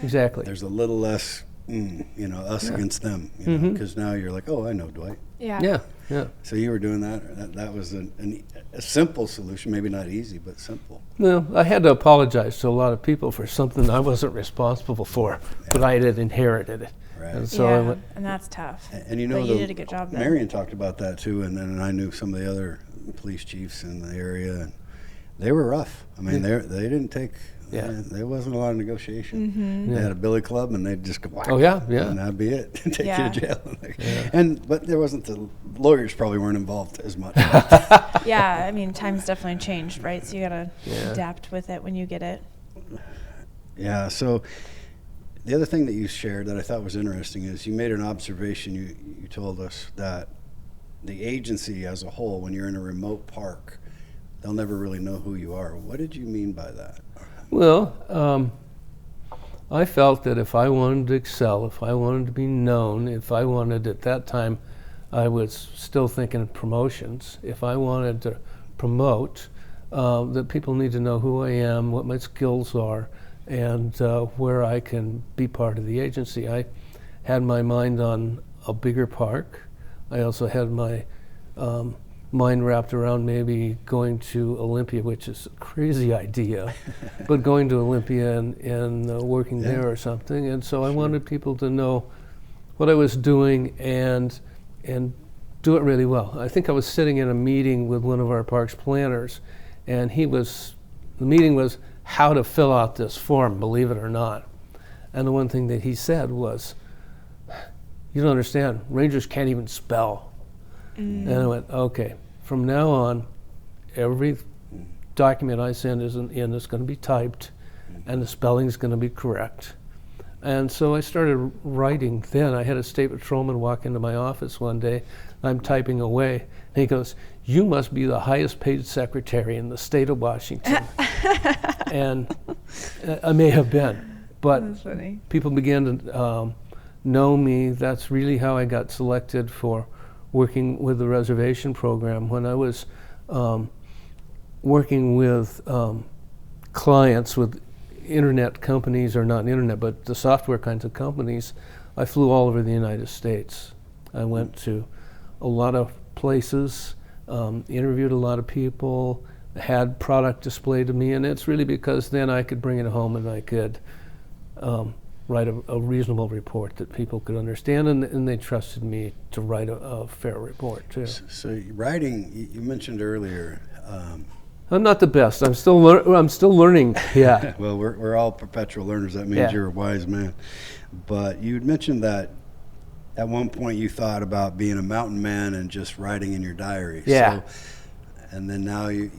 exactly, there's a little less, us against them, because now you're like, oh, I know Dwight. Yeah. So you were doing that. That was a simple solution, maybe not easy, but simple. Well, I had to apologize to a lot of people for something I wasn't responsible for, but I had inherited it. Right. And so and that's tough. And but you did a good job there. Marion talked about that too, and then I knew some of the other police chiefs in the area, and they were rough. I mean, they didn't take. There wasn't a lot of negotiation. They had a billy club, and they'd just go whack. Oh yeah, and that'd be it. Take you to jail. But there wasn't, the lawyers probably weren't involved as much. Yeah, I mean, times definitely changed, right? So you gotta adapt with it when you get it. Yeah. So the other thing that you shared that I thought was interesting is you made an observation. You told us that the agency as a whole, when you're in a remote park, they'll never really know who you are. What did you mean by that? Well, I felt that if I wanted to excel, if I wanted to be known, if I wanted, at that time, I was still thinking of promotions. If I wanted to promote, that people need to know who I am, what my skills are, and where I can be part of the agency. I had my mind on a bigger park. I also had my mind wrapped around maybe going to Olympia, which is a crazy idea, but going to Olympia and working there or something. And so I wanted people to know what I was doing and do it really well. I think I was sitting in a meeting with one of our parks planners, and the meeting was how to fill out this form, believe it or not. And the one thing that he said was, you don't understand, rangers can't even spell. And I went, okay, from now on, every document I send is going to be typed, and the spelling is going to be correct. And so I started writing then. I had a state patrolman walk into my office one day. I'm typing away, and he goes, you must be the highest paid secretary in the state of Washington. And I may have been, but people began to know me. That's really how I got selected for working with the reservation program. When I was working with clients with internet companies, or not internet, but the software kinds of companies, I flew all over the United States. I went to a lot of places, interviewed a lot of people, had product displayed to me, and it's really because then I could bring it home and I could write a reasonable report that people could understand, and they trusted me to write a fair report too. So writing, you mentioned earlier. I'm not the best. I'm still learning. Yeah. Well, we're all perpetual learners. That means you're a wise man. But you mentioned that at one point you thought about being a mountain man and just writing in your diary. Yeah. So, and then now you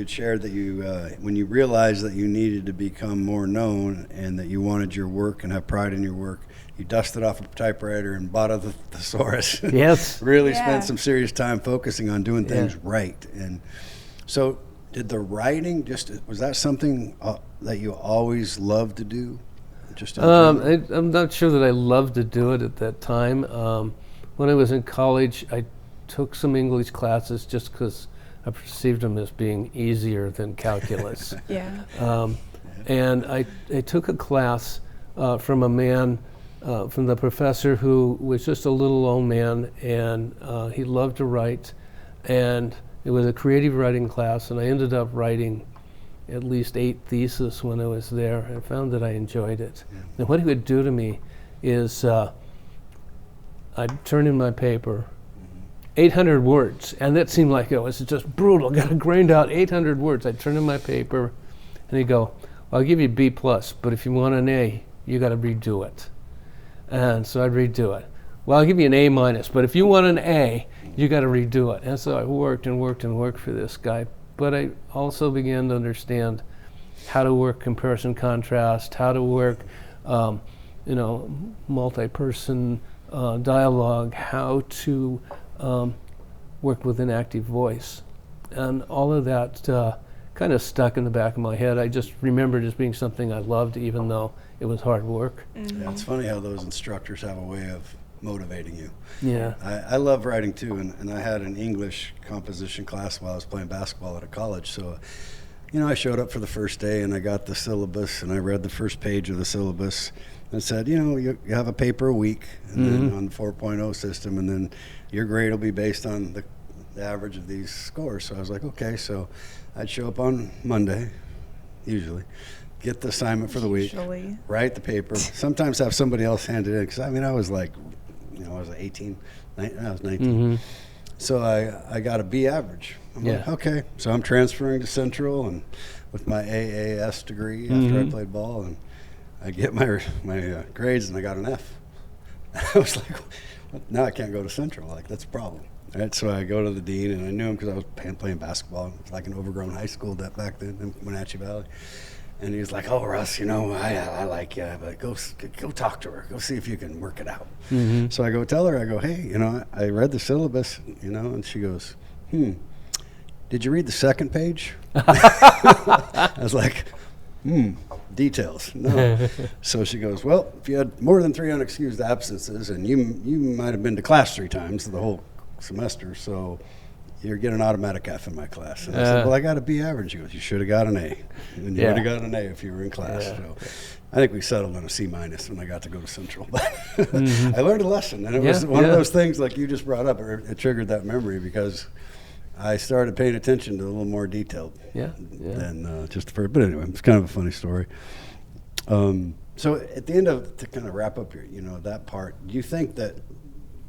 shared that you when you realized that you needed to become more known and that you wanted your work and have pride in your work, you dusted off a typewriter and bought a thesaurus. Yes. Really spent some serious time focusing on doing things right. And so did the writing was that something that you always loved to do? I'm not sure that I loved to do it at that time. When I was in college, I took some English classes just because I perceived them as being easier than calculus. And I took a class from a man, from the professor who was just a little old man, and he loved to write, and it was a creative writing class, and I ended up writing at least 8 theses when I was there. I found that I enjoyed it. And what he would do to me is I'd turn in my paper, 800 words, and that seemed like it was just brutal. Got to grind out 800 words. I'd turn in my paper, and he'd go, well, I'll give you B+, but if you want an A, You got to redo it. And so I'd redo it. Well, I'll give you an A-, but if you want an A, you got to redo it. And so I worked and worked and worked for this guy. But I also began to understand how to work comparison contrast, how to work, multi-person dialogue, how to work with an active voice. And all of that kind of stuck in the back of my head. I just remembered it as being something I loved, even though it was hard work. Mm-hmm. Yeah, it's funny how those instructors have a way of motivating you. Yeah. I love writing too, and I had an English composition class while I was playing basketball at a college. So, I showed up for the first day and I got the syllabus and I read the first page of the syllabus and said, you have a paper a week and then on the 4.0 system, and then your grade will be based on the average of these scores. So I was like, okay. So I'd show up on Monday, usually, get the assignment for the week, write the paper, sometimes have somebody else hand it in. Because, I was like, I was 18, I was 19. Mm-hmm. So I got a B average. I'm like, okay. So I'm transferring to Central and with my AAS degree after I played ball, and I get my grades and I got an F. I was like, now I can't go to Central. Like, that's a problem. Right, so I go to the dean, and I knew him because I was playing basketball. It was like an overgrown high school back then in Wenatchee Valley. And he was like, oh, Russ, I like you, but go talk to her. Go see if you can work it out. Mm-hmm. So I go tell her, I go, hey, I read the syllabus, and she goes, did you read the second page? I was like, details. No. So she goes, well, if you had more than 3 unexcused absences, and you might have been to class 3 times the whole semester, so you're getting an automatic F in my class. And I said, well, I got a B average. She goes, you should have got an A. And you would have got an A if you were in class. Yeah. So I think we settled on a C- when I got to go to Central. But I learned a lesson. And it was one of those things like you just brought up. It triggered that memory because I started paying attention to a little more detailed than just the first. But anyway, it's kind of a funny story. So at the end to kind of wrap up your, that part, do you think that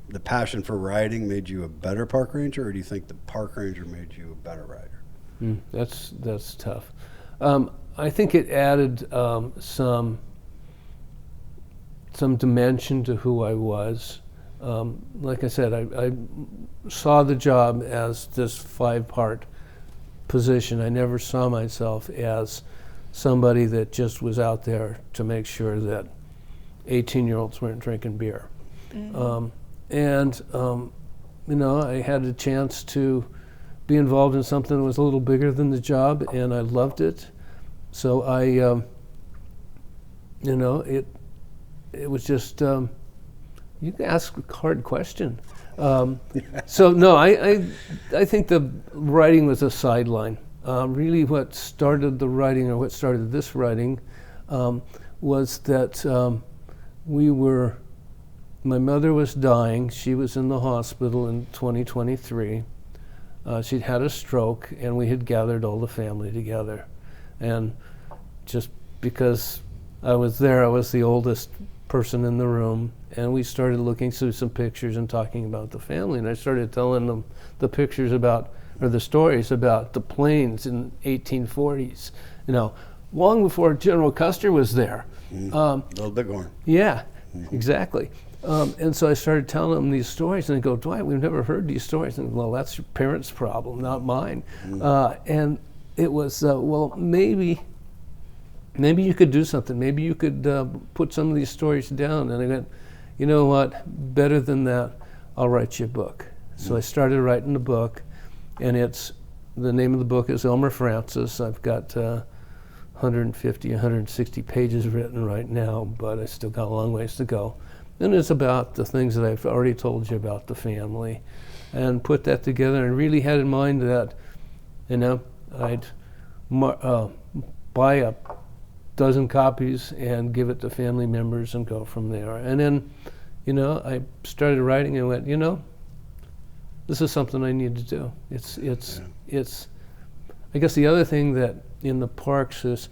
the passion for riding made you a better park ranger, or do you think the park ranger made you a better rider? That's tough. I think it added some dimension to who I was. Like I said, I saw the job as this 5-part position. I never saw myself as somebody that just was out there to make sure that 18-year-olds weren't drinking beer. Mm-hmm. I had a chance to be involved in something that was a little bigger than the job, and I loved it. So it was just, you can ask a hard question. So no, I think the writing was a sideline. Really what started the writing, or what started this writing, was that my mother was dying. She was in the hospital in 2023. She'd had a stroke, and we had gathered all the family together. And just because I was there, I was the oldest person in the room, and we started looking through some pictures and talking about the family. And I started telling them the pictures the stories about the planes in 1840s, long before General Custer was there. Little Bighorn. Yeah, exactly. And so I started telling them these stories, and they go, Dwight, we've never heard these stories. And well, that's your parents' problem, not mine. And it was, well, maybe you could do something. Maybe you could put some of these stories down. And I went, you know what, better than that, I'll write you a book. So I started writing a book, and the name of the book is Elmer Francis. I've got 150, 160 pages written right now, but I still got a long ways to go. And it's about the things that I've already told you about the family, and put that together, and really had in mind that, I'd buy a dozen copies and give it to family members and go from there. And then, I started writing and went, this is something I need to do. It's I guess the other thing that in the parks is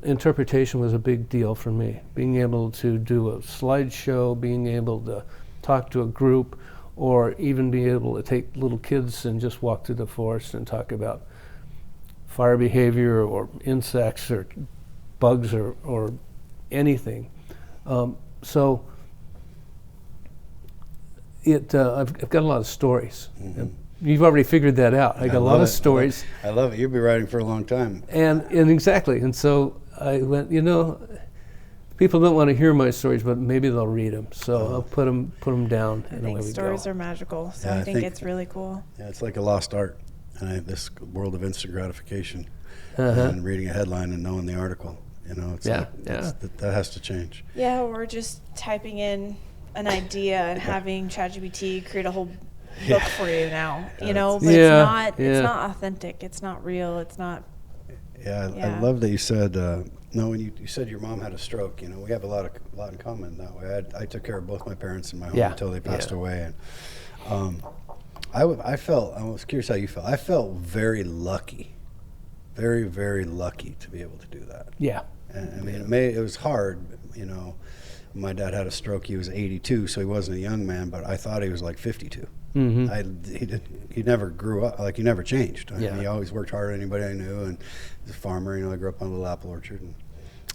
interpretation was a big deal for me. Being able to do a slideshow, being able to talk to a group, or even be able to take little kids and just walk through the forest and talk about fire behavior or insects or bugs or anything. So I've got a lot of stories. Mm-hmm. You've already figured that out. I got a lot of stories. I love it. You'll be writing for a long time. And exactly. And so I went, people don't want to hear my stories, but maybe they'll read them. So I'll put them down. I think stories are magical. So I think it's really cool. Yeah, it's like a lost art. And this world of instant gratification and reading a headline and knowing the article. That has to change. Yeah, or just typing in an idea and having ChatGPT create a whole book for you now. But it's not authentic. It's not real. It's not. Yeah, I love that you said. When you said your mom had a stroke, we have a lot in common that way. I took care of both my parents in my home until they passed away, and I was curious how you felt. I felt very lucky, very, very lucky to be able to do that. Yeah. And it was hard, My dad had a stroke. He was 82, so he wasn't a young man, but I thought he was like 52. Mm-hmm. He never grew up, he never changed. I mean, he always worked harder than anybody I knew, and he's a farmer. I grew up on a little apple orchard,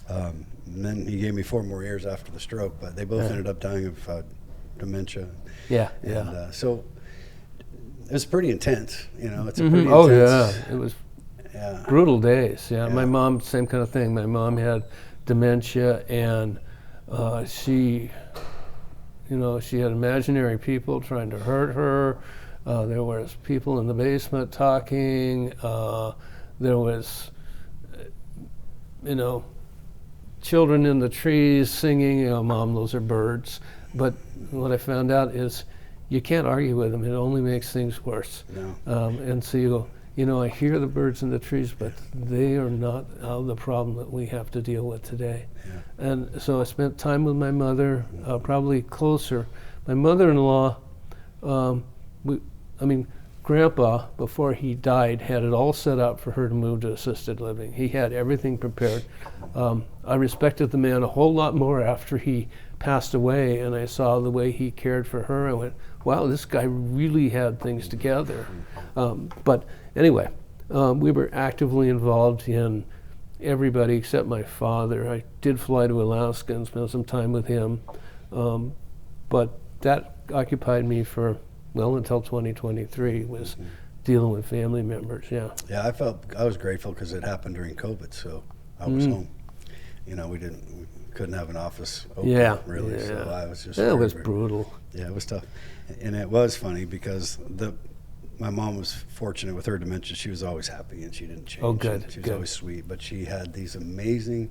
and then he gave me 4 more years after the stroke. But they both ended up dying of dementia. So it was pretty intense. It's a pretty intense. Oh yeah, it was brutal days. Yeah, my mom, same kind of thing. My mom had dementia, and she had imaginary people trying to hurt her. There was people in the basement talking. There was, children in the trees singing, Mom, those are birds. But what I found out is you can't argue with them. It only makes things worse. No. And so you go, I hear the birds in the trees, but they are not the problem that we have to deal with today. Yeah. And so I spent time with my mother, probably closer. My mother-in-law, Grandpa, before he died, had it all set up for her to move to assisted living. He had everything prepared. I respected the man a whole lot more after he passed away, and I saw the way he cared for her. I went, wow, this guy really had things together. But anyway, we were actively involved in everybody except my father. I did fly to Alaska and spend some time with him, but that occupied me for, until 2023, was dealing with family members, Yeah, I was grateful because it happened during COVID, so I was home. We couldn't have an office open, really, so I was just... It was brutal. Yeah, it was tough. And it was funny because my mom was fortunate with her dementia. She was always happy and she didn't change. Oh, good. She was always sweet, but she had these amazing,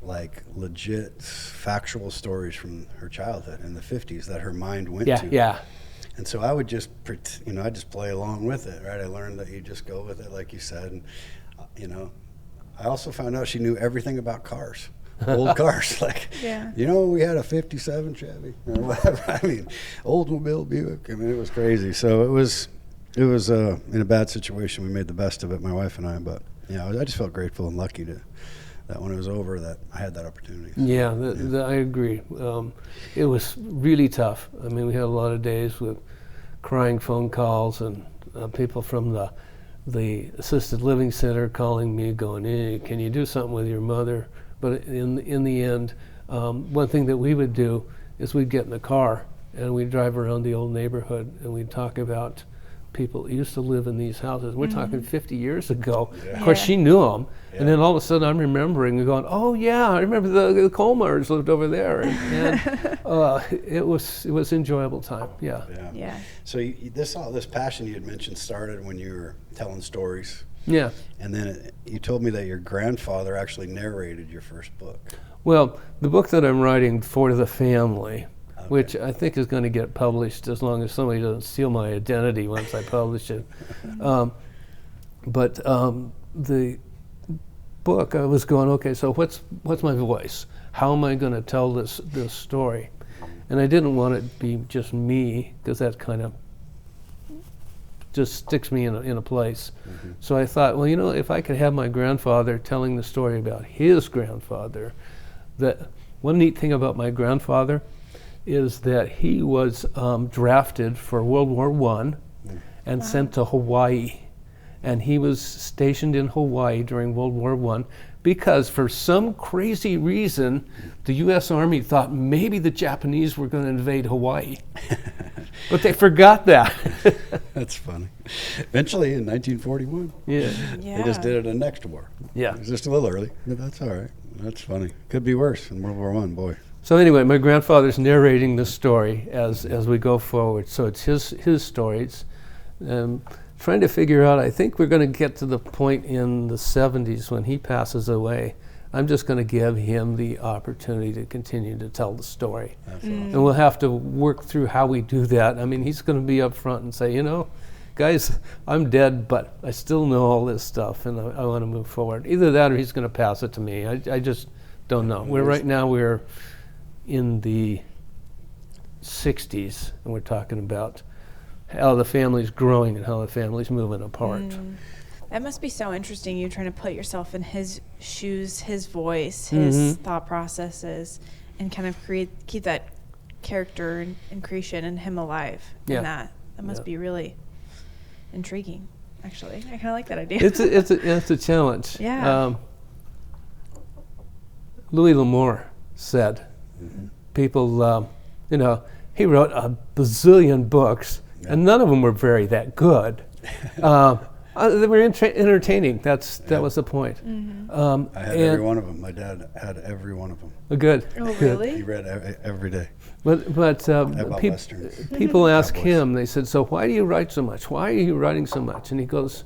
legit, factual stories from her childhood in the 50s that her mind went to. Yeah. And so I would just, I'd just play along with it, right? I learned that you just go with it, like you said. And, I also found out she knew everything about cars. Old cars, we had a 57 Chevy or whatever. Oldsmobile Buick. It was crazy. So it was in a bad situation. We made the best of it, my wife and I. But I just felt grateful and lucky that when it was over, that I had that opportunity. So, I agree. It was really tough. We had a lot of days with crying phone calls and people from the assisted living center calling me, going, "Hey, can you do something with your mother?" But in the end, one thing that we would do is we'd get in the car and we'd drive around the old neighborhood and we'd talk about people who used to live in these houses. We're talking 50 years ago. Yeah. Of course, she knew them. Yeah. And then all of a sudden I'm remembering and going, oh yeah, I remember the Colmars lived over there. And it was enjoyable time. Yeah. So this passion you had mentioned started when you were telling stories. Yeah. And then you told me that your grandfather actually narrated your first book. Well, the book that I'm writing for the family, which I think is going to get published as long as somebody doesn't steal my identity once I publish it. But the book, I was going, okay, so what's my voice? How am I going to tell this story? And I didn't want it to be just me, because that kind of just sticks me in a place. Mm-hmm. So I thought, if I could have my grandfather telling the story about his grandfather, that one neat thing about my grandfather is that he was drafted for World War I and sent to Hawaii. And he was stationed in Hawaii during World War I, because for some crazy reason, the U.S. Army thought maybe the Japanese were going to invade Hawaii. But they forgot that. That's funny. Eventually, in 1941, they just did it in the next war. Yeah. It was just a little early, but that's all right. That's funny. Could be worse in World War I, boy. So anyway, my grandfather's narrating the story as we go forward. So it's his stories. Trying to figure out, I think we're going to get to the point in the 70s when he passes away. I'm just going to give him the opportunity to continue to tell the story. Awesome. And we'll have to work through how we do that. I mean, he's going to be up front and say, guys, I'm dead, but I still know all this stuff, and I want to move forward. Either that or he's going to pass it to me. I just don't know. Right now we're in the 60s, and we're talking about how the family's growing and how the family's moving apart. That must be so interesting, you trying to put yourself in his shoes, his voice, his thought processes, and kind of keep that character and creation and him alive. Yeah. And that must be really intriguing, actually. I kind of like that idea. It's a challenge. Yeah. Louis L'Amour said, people, he wrote a bazillion books, and none of them were that good. They were entertaining. That was the point. I had every one of them. My dad had every one of them. Good. Oh, really? He read every day. But Westerns. people ask him, they said, so why do you write so much? Why are you writing so much? And he goes,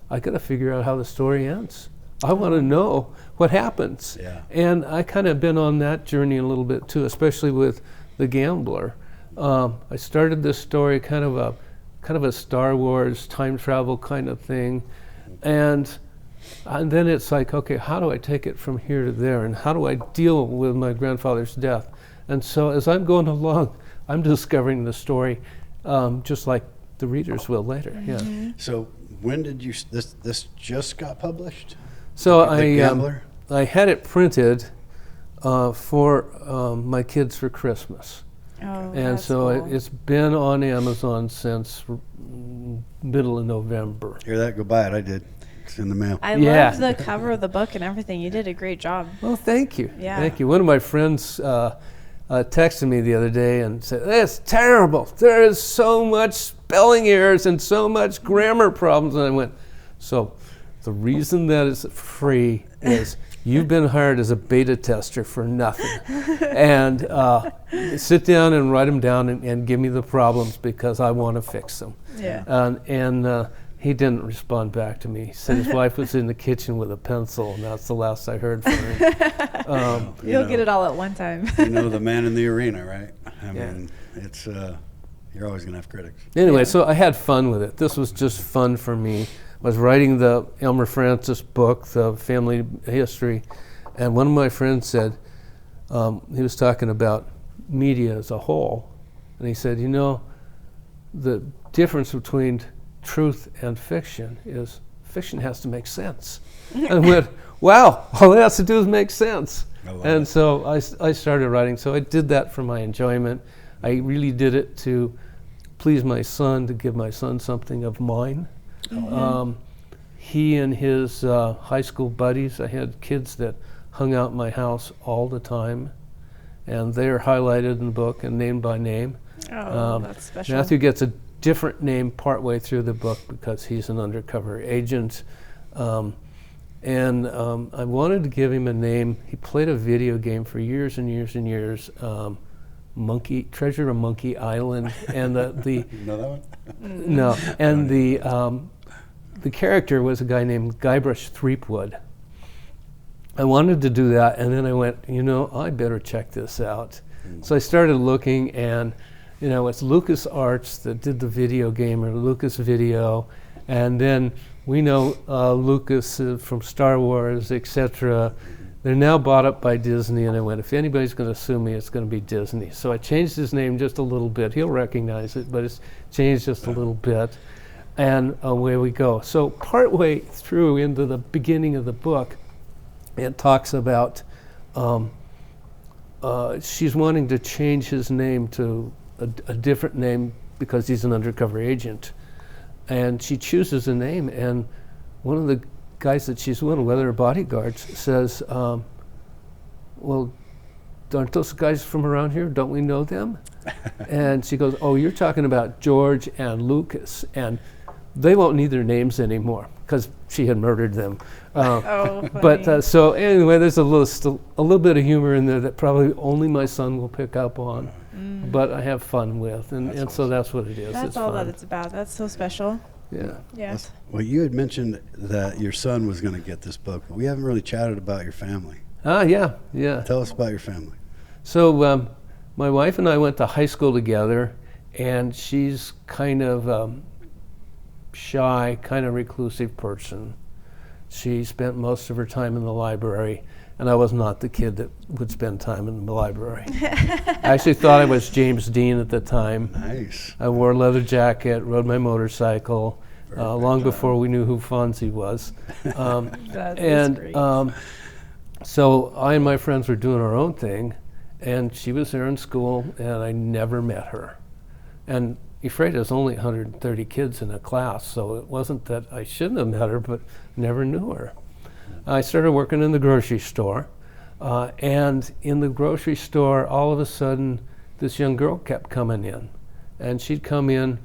I got to figure out how the story ends. I want to know what happens. Yeah. And I kind of been on that journey a little bit too, especially with The Gambler. I started this story kind of a Star Wars time travel kind of thing, and then it's like, okay, how do I take it from here to there, and how do I deal with my grandfather's death? And so as I'm going along, I'm discovering the story, just like the readers will later. Yeah. So when did you? This just got published? So The Gambler? I had it printed for my kids for Christmas. Oh, And that's so cool. it's been on Amazon since middle of November. Hear that? Go buy it. I did. It's in the mail. I Yeah. love the cover of the book and everything. You did a great job. Well, thank you. Yeah. Thank you. One of my friends texted me the other day and said, "It's terrible. There is so much spelling errors and so much grammar problems." And I went, so the reason that it's free is you've been hired as a beta tester for nothing. And sit down and write them down and give me the problems because I want to fix them. Yeah. And he didn't respond back to me. He said his wife was in the kitchen with a pencil, and that's the last I heard from him. You'll get it all at one time. The man in the arena, right? I mean, it's you're always going to have critics. Anyway, so I had fun with it. This was just fun for me. I was writing the Elmer Francis book, the family history, and one of my friends said, he was talking about media as a whole, and he said, the difference between truth and fiction is fiction has to make sense. And I went, wow, all it has to do is make sense. And so I started writing. So I did that for my enjoyment. I really did it to please my son, to give my son something of mine. He and his high school buddies, I had kids that hung out in my house all the time, and they're highlighted in the book and named by name. Oh, that's special. Matthew gets a different name partway through the book because he's an undercover agent. And I wanted to give him a name. He played a video game for years and years and years, Treasure of Monkey Island, and the You know that one? no, and the character was a guy named Guybrush Threepwood. I wanted to do that, and then I went, I better check this out. So I started looking, and it's LucasArts that did the video game, or Lucas Video, and then we know Lucas from Star Wars, etc. They're now bought up by Disney, and I went, if anybody's going to sue me, it's going to be Disney. So I changed his name just a little bit. He'll recognize it, but it's changed just a little bit, and away we go. So partway through into the beginning of the book, it talks about she's wanting to change his name to a different name because he's an undercover agent. And she chooses a name, and one of the guys that she's with, whether they're bodyguards, says, well, aren't those guys from around here? Don't we know them? And she goes, oh, you're talking about George and Lucas, and they won't need their names anymore because she had murdered them. But so anyway, there's a little bit of humor in there that probably only my son will pick up on, but I have fun with, and so that's what it is. That's it's all fun. that it's about. That's so special. Yeah. Yes. Well, you had mentioned that your son was going to get this book, but we haven't really chatted about your family. Yeah. Tell us about your family. So my wife and I went to high school together, and she's kind of shy, kind of reclusive person. She spent most of her time in the library, and I was not the kid that would spend time in the library. I actually thought I was James Dean at the time. Nice. I wore a leather jacket, rode my motorcycle, long before we knew who Fonzie was. That is great. So I and my friends were doing our own thing, and she was there in school, and I never met her. And Ephrata's only 130 kids in a class, so it wasn't that I shouldn't have met her, but never knew her. I started working in the grocery store, and in the grocery store, all of a sudden, this young girl kept coming in. And she'd come in,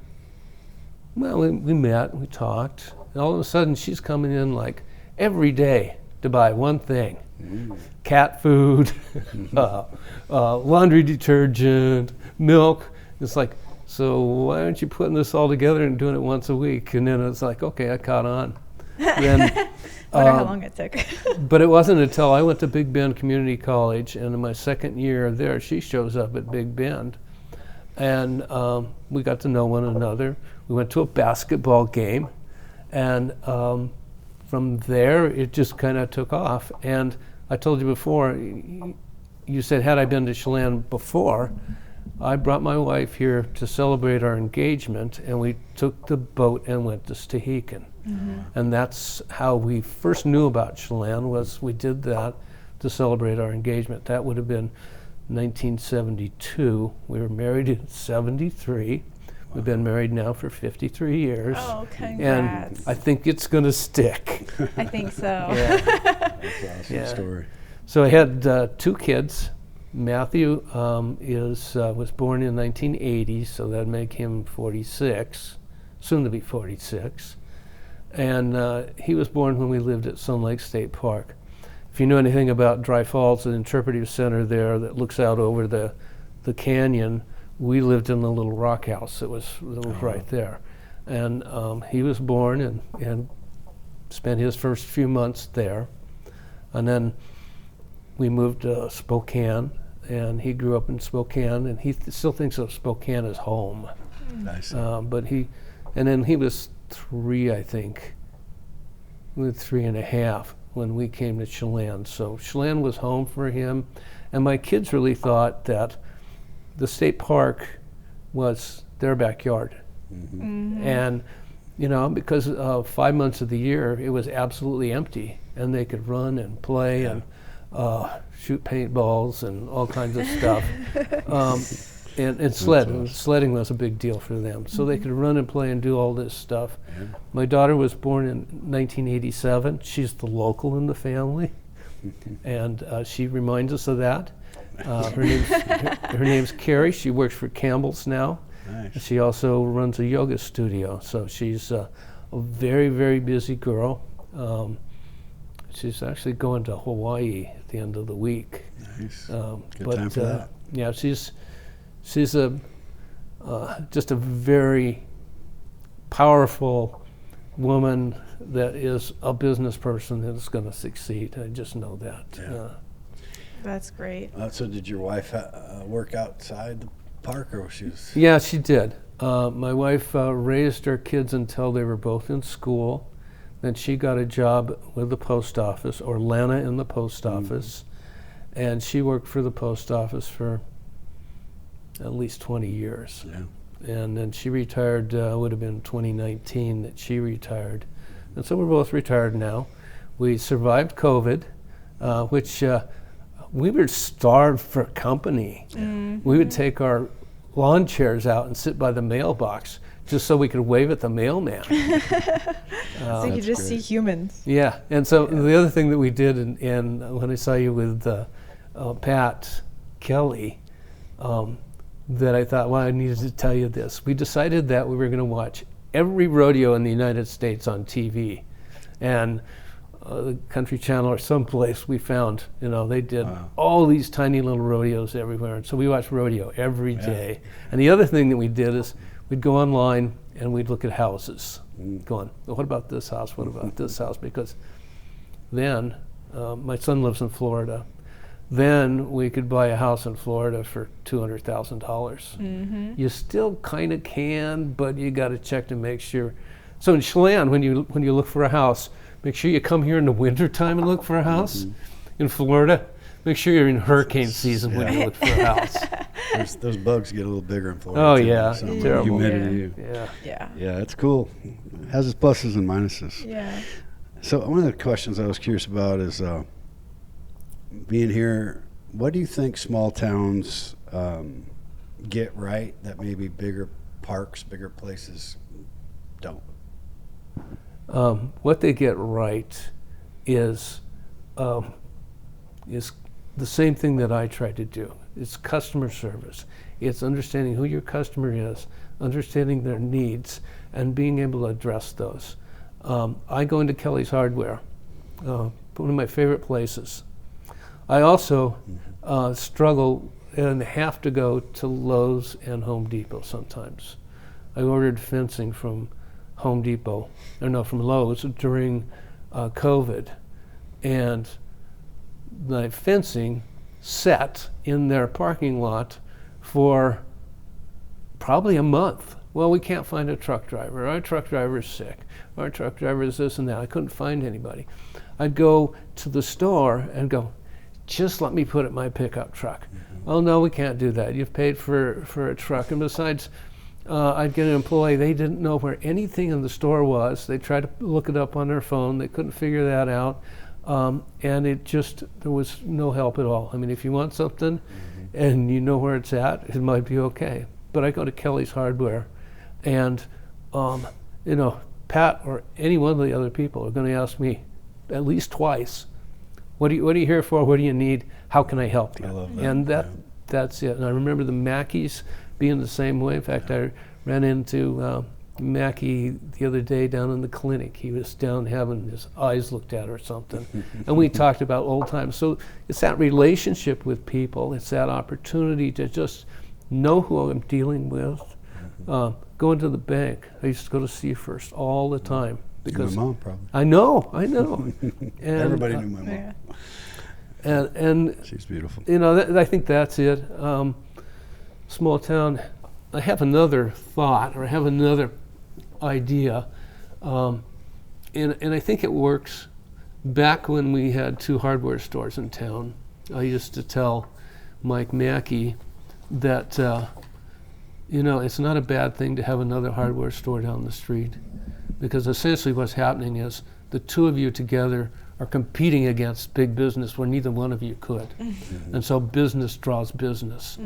well, we met, we talked, and all of a sudden, she's coming in like every day to buy one thing. Cat food, laundry detergent, milk. It's like, so why aren't you putting this all together and doing it once a week? And then it's like, okay, I caught on. Then, wonder how long it took. But it wasn't until I went to Big Bend Community College, and in my second year there, she shows up at Big Bend. And we got to know one another. We went to a basketball game, and from there, it just kind of took off. And I told you before, you said, had I been to Chelan before, I brought my wife here to celebrate our engagement, and we took the boat and went to Stehekin. And that's how we first knew about Chelan, was we did that to celebrate our engagement. That would have been 1972. We were married in 73. We've been married now for 53 years. Oh, congrats. And I think it's going to stick. I think so. Yeah. That's an awesome story. So I had 2 kids. Matthew was born in 1980, so that'd make him 46, soon to be 46. And he was born when we lived at Sun Lake State Park. If you know anything about Dry Falls, the interpretive center there that looks out over the canyon, we lived in the little rock house that was right there. And he was born and spent his first few months there. And then we moved to Spokane, and he grew up in Spokane, and he still thinks of Spokane as home. Nice. And then he was 3, I think, 3.5 when we came to Chelan. So Chelan was home for him, and my kids really thought that the state park was their backyard. And, because 5 months of the year, it was absolutely empty, and they could run and play and shoot paintballs and all kinds of stuff. And sledding was a big deal for them. So they could run and play and do all this stuff. Yeah. My daughter was born in 1987. She's the local in the family, and she reminds us of that. Her name's Carrie. She works for Campbell's now. Nice. She also runs a yoga studio. So she's a very, very busy girl. She's actually going to Hawaii at the end of the week. Nice. Good time for that. Yeah, she's just a very powerful woman that is a business person that is going to succeed. I just know that. Yeah. That's great. So did your wife work outside the park, or she was? Yeah, she did. My wife raised our kids until they were both in school. Then she got a job with the post office, or Lana in the post office, and she worked for the post office for at least 20 years. Yeah. And then she retired, would have been 2019 that she retired. And so we're both retired now. We survived COVID, which we were starved for company. We would take our lawn chairs out and sit by the mailbox just so we could wave at the mailman. So you just see humans. Yeah, and so the other thing that we did, in when I saw you with Pat Kelly, that I thought, well, I needed to tell you this. We decided that we were going to watch every rodeo in the United States on TV, and the Country Channel or someplace we found, they did all these tiny little rodeos everywhere, and so we watched rodeo every day. And the other thing that we did is we'd go online and we'd look at houses, going, well, what about this house? What about this house? Because then, my son lives in Florida. Then we could buy a house in Florida for $200,000. You still kind of can, but you got to check to make sure. So in Chelan, when you look for a house, make sure you come here in the winter time and look for a house. In Florida, make sure you're in hurricane season when you look for a house. Those bugs get a little bigger in Florida. Oh yeah, terrible. Humidity. Yeah. Yeah, it's cool. It has its pluses and minuses. Yeah. So one of the questions I was curious about is, being here, what do you think small towns get right that maybe bigger parks, bigger places don't? What they get right is the same thing that I try to do. It's customer service. It's understanding who your customer is, understanding their needs, and being able to address those. I go into Kelly's Hardware, one of my favorite places. I also struggle and have to go to Lowe's and Home Depot sometimes. I ordered fencing from from Lowe's during COVID, and the fencing sat in their parking lot for probably a month. Well, we can't find a truck driver. Our truck driver is sick. Our truck driver is this and that. I couldn't find anybody. I'd go to the store and go, just let me put it in my pickup truck. Oh no, we can't do that. You've paid for a truck. And besides, I'd get an employee, they didn't know where anything in the store was. They tried to look it up on their phone. They couldn't figure that out. And there was no help at all. I mean, if you want something and you know where it's at, it might be okay. But I go to Kelly's Hardware, and Pat or any one of the other people are going to ask me at least twice, what are you here for? What do you need? How can I help you? I love that. And that's it. And I remember the Mackeys being the same way. In fact, I ran into Mackey the other day down in the clinic. He was down having his eyes looked at or something. And we talked about old times. So it's that relationship with people. It's that opportunity to just know who I'm dealing with. Going to the bank. I used to go to Sea First all the time. Because my mom probably. I know. And, everybody knew my mom. And she's beautiful. I think that's it. Small town. I have another thought, or I have another idea, and I think it works. Back when we had 2 hardware stores in town, I used to tell Mike Mackey that it's not a bad thing to have another hardware store down the street. Because essentially what's happening is the 2 of you together are competing against big business where neither one of you could. And so business draws business.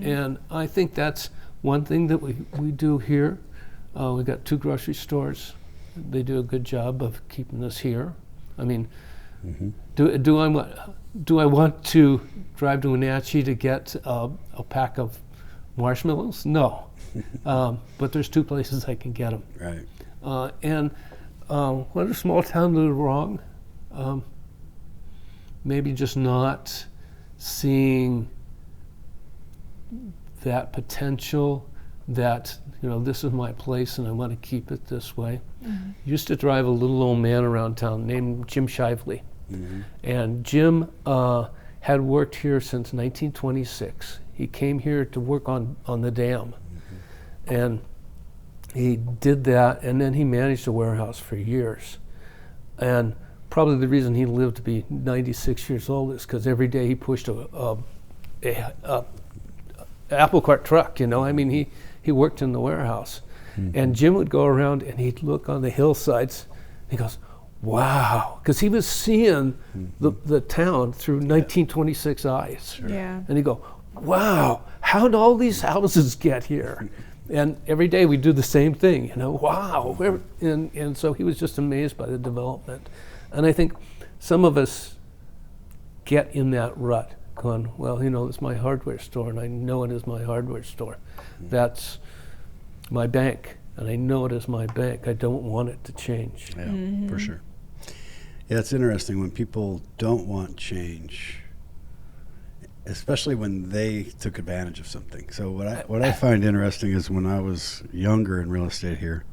And I think that's one thing that we do here. We've got 2 grocery stores. They do a good job of keeping us here. I mean, do I want to drive to Wenatchee to get a pack of marshmallows? No. But there's 2 places I can get them. Right. And what a small town do wrong? Maybe just not seeing that potential, that this is my place and I want to keep it this way. Used to drive a little old man around town named Jim Shively. And Jim had worked here since 1926. He came here to work on the dam. And he did that, and then he managed a warehouse for years. And probably the reason he lived to be 96 years old is because every day he pushed a apple cart truck, I mean, he worked in the warehouse. And Jim would go around and he'd look on the hillsides, and he goes, wow, because he was seeing the town through 1926 eyes. Yeah. And he'd go, wow, how did all these houses get here? And every day we do the same thing, wow. And so he was just amazed by the development. And I think some of us get in that rut going, well, it's my hardware store and I know it is my hardware store. That's my bank and I know it is my bank. I don't want it to change. Yeah, for sure. Yeah, it's interesting when people don't want change, especially when they took advantage of something. So what I find interesting is when I was younger in real estate here,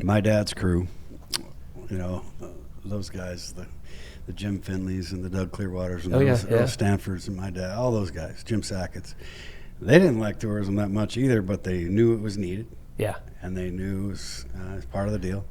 my dad's crew, those guys, the Jim Finleys and the Doug Clearwaters and Earl Stanfords and my dad, all those guys, Jim Sackett's, they didn't like tourism that much either, but they knew it was needed. Yeah. And they knew it was part of the deal.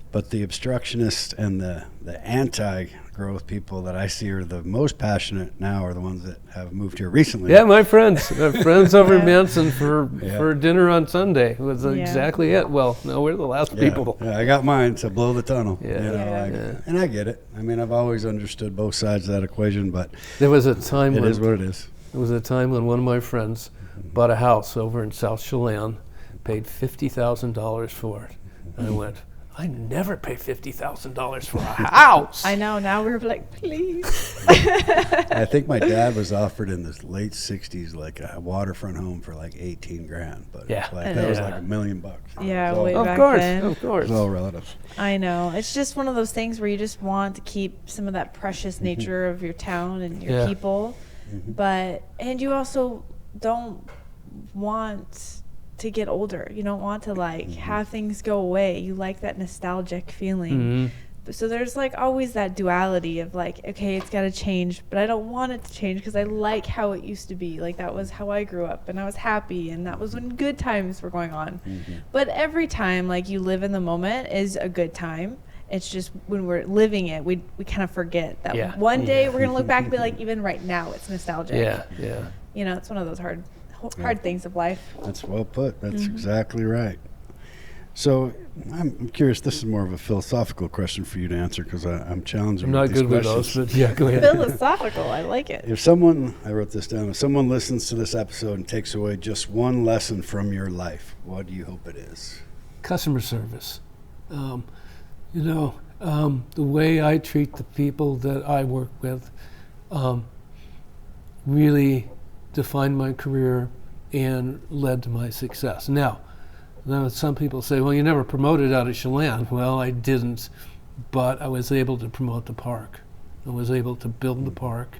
But the obstructionists and the anti-growth people that I see are the most passionate now are the ones that have moved here recently. Yeah, my friends over in Manson for dinner on Sunday was exactly it. Well, no, we're the last people. Yeah, I got mine to blow the tunnel. Yeah. And I get it. I mean, I've always understood both sides of that equation, but there was a time it is what it is. There was a time when one of my friends bought a house over in South Chelan, paid $50,000 for it. And I went, I never pay $50,000 for a house. I know. Now we're like, please. I think my dad was offered in the late '60s like a waterfront home for like $18,000, but that was like $1 million. Yeah, way back then. Of course. It's all relative. I know. It's just one of those things where you just want to keep some of that precious nature of your town and your people, and you also don't want to get older. You don't want to have things go away. You like that nostalgic feeling. So there's always that duality of okay, it's got to change, but I don't want it to change because I like how it used to be. That was how I grew up and I was happy and that was when good times were going on. But every time you live in the moment is a good time. It's just when we're living it, we kind of forget that one day we're going to look back and be like, even right now it's nostalgic. Yeah. It's one of those hard things of life. That's well put. That's exactly right. So I'm curious, this is more of a philosophical question for you to answer because I'm challenging. I'm not good with those, but go ahead. Philosophical, I like it. I wrote this down, if someone listens to this episode and takes away just one lesson from your life, what do you hope it is? Customer service. The way I treat the people that I work with really defined my career and led to my success. Now some people say, well, you never promoted out of Chelan. Well, I didn't, but I was able to promote the park. I was able to build the park,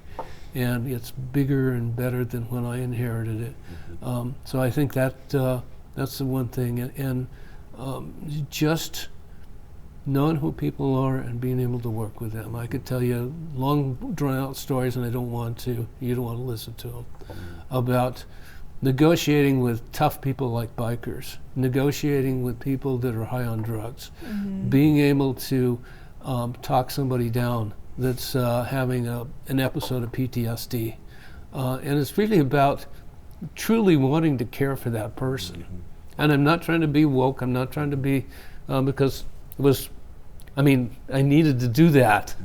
and it's bigger and better than when I inherited it. So I think that's the one thing, and just knowing who people are and being able to work with them. I could tell you long, drawn-out stories, and I don't want to. You don't want to listen to them, about negotiating with tough people like bikers, negotiating with people that are high on drugs, being able to talk somebody down that's having an episode of PTSD. And it's really about truly wanting to care for that person. And I'm not trying to be woke, I'm not trying to be, because I needed to do that.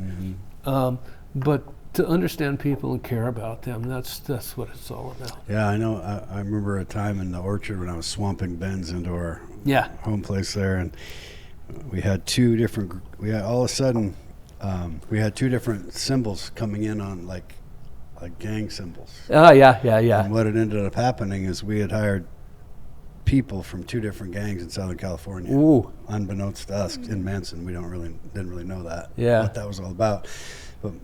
But to understand people and care about them, that's what it's all about. Yeah, I know. I remember a time in the orchard when I was swamping bends into our home place there, and we had two different symbols coming in on like gang symbols. Yeah. And what had ended up happening is we had hired people from two different gangs in Southern California. Ooh. Unbeknownst to us in Manson, we didn't really know that. Yeah. What that was all about. But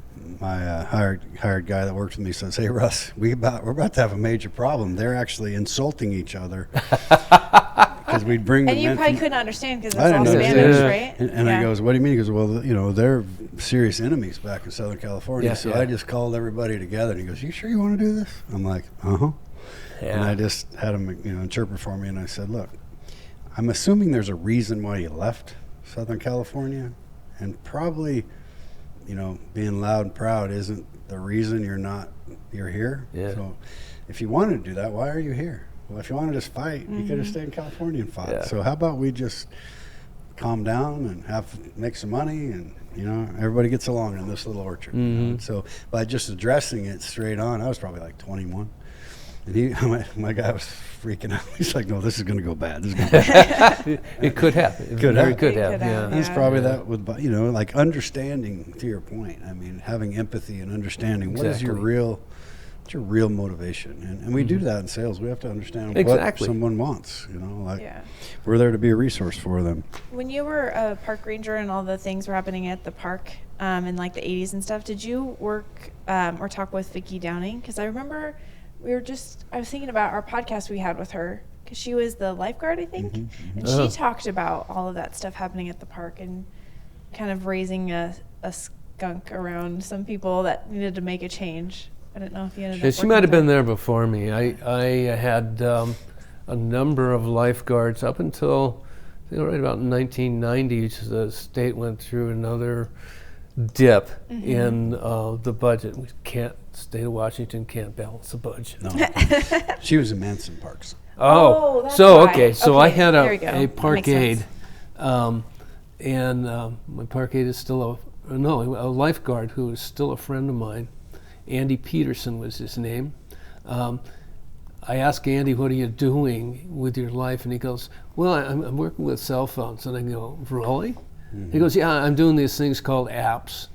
my hired guy that worked with me says, "Hey Russ, we're about to have a major problem. They're actually insulting each other because we'd bring them." And you probably couldn't understand because it's all Spanish, right? And I goes, "What do you mean?" He goes, "Well, they're serious enemies back in Southern California." So I just called everybody together. And he goes, "You sure you want to do this?" I'm like, "Uh-huh." Yeah. And I just had him, interpret for me, and I said, "Look, I'm assuming there's a reason why you left Southern California, and probably." Being loud and proud isn't the reason you're here. Yeah. So if you wanted to do that, why are you here? Well, if you want to just fight, you could have stayed in California and fought. Yeah. So how about we just calm down and make some money and, everybody gets along in this little orchard. So by just addressing it straight on, I was probably like 21. And my guy was freaking out. He's like, no, this is going to go bad. This is going to go bad. It could happen. It could have. Yeah. He's probably that with, like understanding, to your point. I mean, having empathy and understanding. What is your real motivation? And we do that in sales. We have to understand what someone wants. We're there to be a resource for them. When you were a park ranger and all the things were happening at the park in like the 80s and stuff, did you work or talk with Vicki Downing? Because I remember I was thinking about our podcast we had with her, because she was the lifeguard, I think, and she talked about all of that stuff happening at the park and kind of raising a skunk around some people that needed to make a change. I don't know if you ended up. She might have been there before me. I had a number of lifeguards up until right about 1990. The state went through another dip in the budget. State of Washington can't balance the budget. No. She was in Manson Parks. Oh, that's so why. okay. So I had a park That aide, and my park aide is still a lifeguard who is still a friend of mine. Andy Peterson was his name. I asked Andy, what are you doing with your life? And he goes, well, I'm working with cell phones. And I go, really? He goes, yeah, I'm doing these things called apps.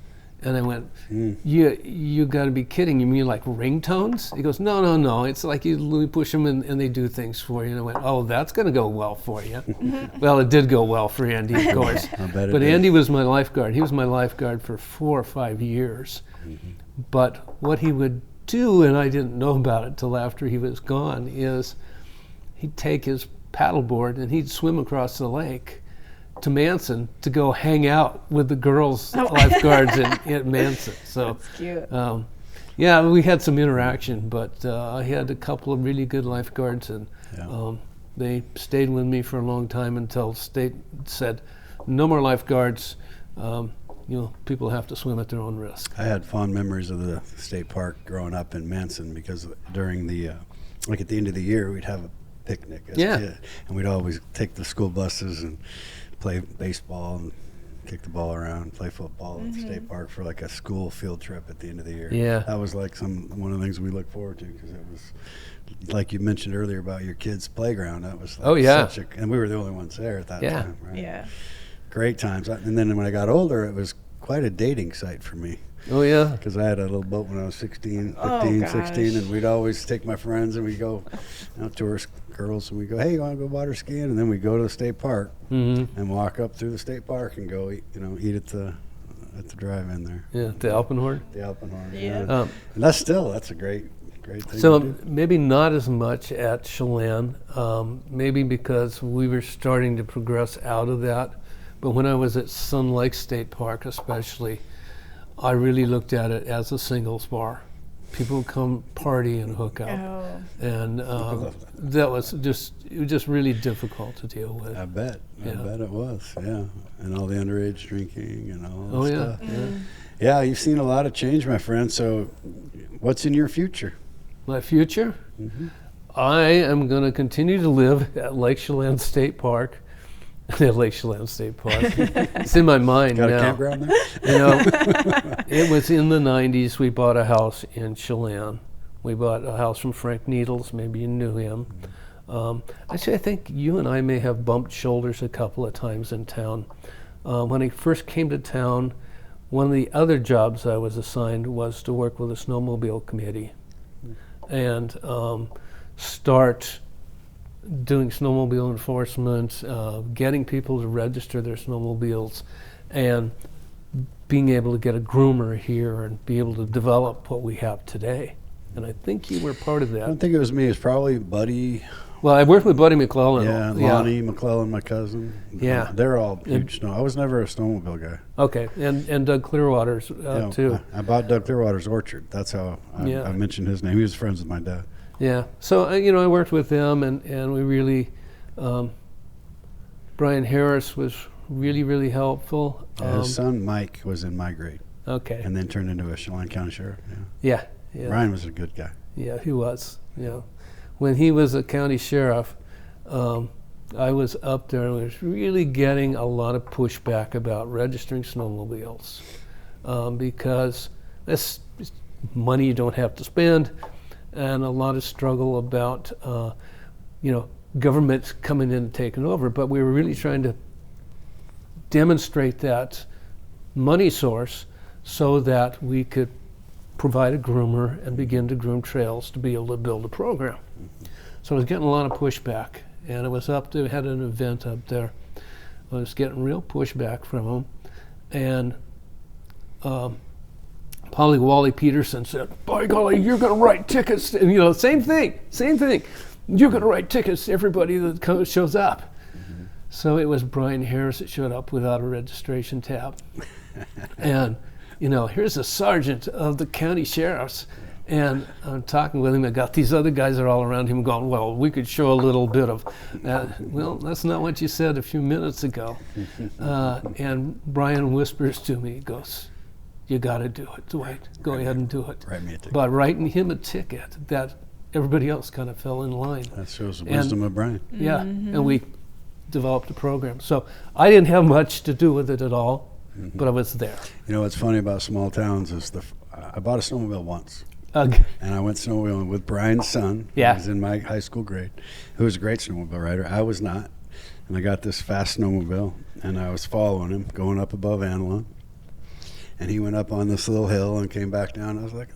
And I went, you got to be kidding. You mean like ringtones? He goes, no. It's like you push them and they do things for you. And I went, oh, that's going to go well for you. Well, it did go well for Andy, of course. I bet it but did. Andy was my lifeguard. He was my lifeguard for 4 or 5 years. But what he would do, and I didn't know about it till after he was gone, is he'd take his paddleboard and he'd swim across the lake to Manson to go hang out with the girls lifeguards at Manson. So that's cute. Yeah, we had some interaction, but I had a couple of really good lifeguards, and they stayed with me for a long time until state said, no more lifeguards. People have to swim at their own risk. I had fond memories of the state park growing up in Manson, because during the at the end of the year, we'd have a picnic as a kid, and we'd always take the school buses and play baseball and kick the ball around, play football at the state park for like a school field trip at the end of the year. Yeah, that was like one of the things we look forward to, because it was like you mentioned earlier about your kids' playground. That was like and we were the only ones there at that time, right? Yeah. Great times. And then when I got older, it was quite a dating site for me. Oh, yeah. Because I had a little boat when I was 16, 16, and we'd always take my friends and we'd go, tourist girls, and we'd go, hey, you want to go water skiing? And then we'd go to the state park and walk up through the state park and go eat at the drive-in there. Yeah, the Alpenhorn? The Alpenhorn, yeah. And that's a great thing so to do. Maybe not as much at Chelan, maybe because we were starting to progress out of that. But when I was at Sun Lake State Park especially, I really looked at it as a singles bar. People would come party and hook up. Oh. And that was just really difficult to deal with. I bet it was, yeah. And all the underage drinking and all that stuff. Yeah, you've seen a lot of change, my friend. So what's in your future? My future? I am going to continue to live at Lake Chelan State Park. Lake Chelan State Park. It's in my mind now. Got a campground there? It was in the 90s. We bought a house in Chelan. We bought a house from Frank Needles. Maybe you knew him. Actually, I think you and I may have bumped shoulders a couple of times in town. When I first came to town, one of the other jobs I was assigned was to work with a snowmobile committee and start doing snowmobile enforcement, getting people to register their snowmobiles, and being able to get a groomer here and be able to develop what we have today. And I think you were part of that. I don't think it was me. It was probably Buddy. Well, I worked with Buddy McClellan. Yeah, Lonnie McClellan, my cousin. Yeah. They're all huge snow. I was never a snowmobile guy. Okay, and Doug Clearwater's too. I bought Doug Clearwater's orchard. That's how I mentioned his name. He was friends with my dad. Yeah, so I worked with them, and we really, Brian Harris was really helpful. His son Mike was in my grade. Okay. And then turned into a Chelan County sheriff. Yeah. Brian was a good guy. Yeah, he was. When he was a county sheriff, I was up there and was really getting a lot of pushback about registering snowmobiles because that's money you don't have to spend. and a lot of struggle about, government coming in and taking over. But we were really trying to demonstrate that money source so that we could provide a groomer and begin to groom trails to be able to build a program. So I was getting a lot of pushback, and it was up there, had an event up there. I was getting real pushback from them, and Polly Wally Peterson said, "By golly, you're going to write tickets." And, same thing. You're going to write tickets to everybody that shows up. So it was Brian Harris that showed up without a registration tab. And, here's a sergeant of the county sheriffs. And I'm talking with him. I got these other guys that are all around him going, well, we could show a little bit of, well, that's not what you said a few minutes ago. And Brian whispers to me, he goes, "You got to do it, Dwight. Go ahead and do it." Write me a ticket. But writing him a ticket, that everybody else kind of fell in line. That shows the wisdom of Brian. Yeah, and we developed a program. So I didn't have much to do with it at all, but I was there. What's funny about small towns is I bought a snowmobile once. And I went snowmobiling with Brian's son, who was in my high school grade, who was a great snowmobile rider. I was not. And I got this fast snowmobile, and I was following him, going up above Anilon. And he went up on this little hill and came back down. I was like,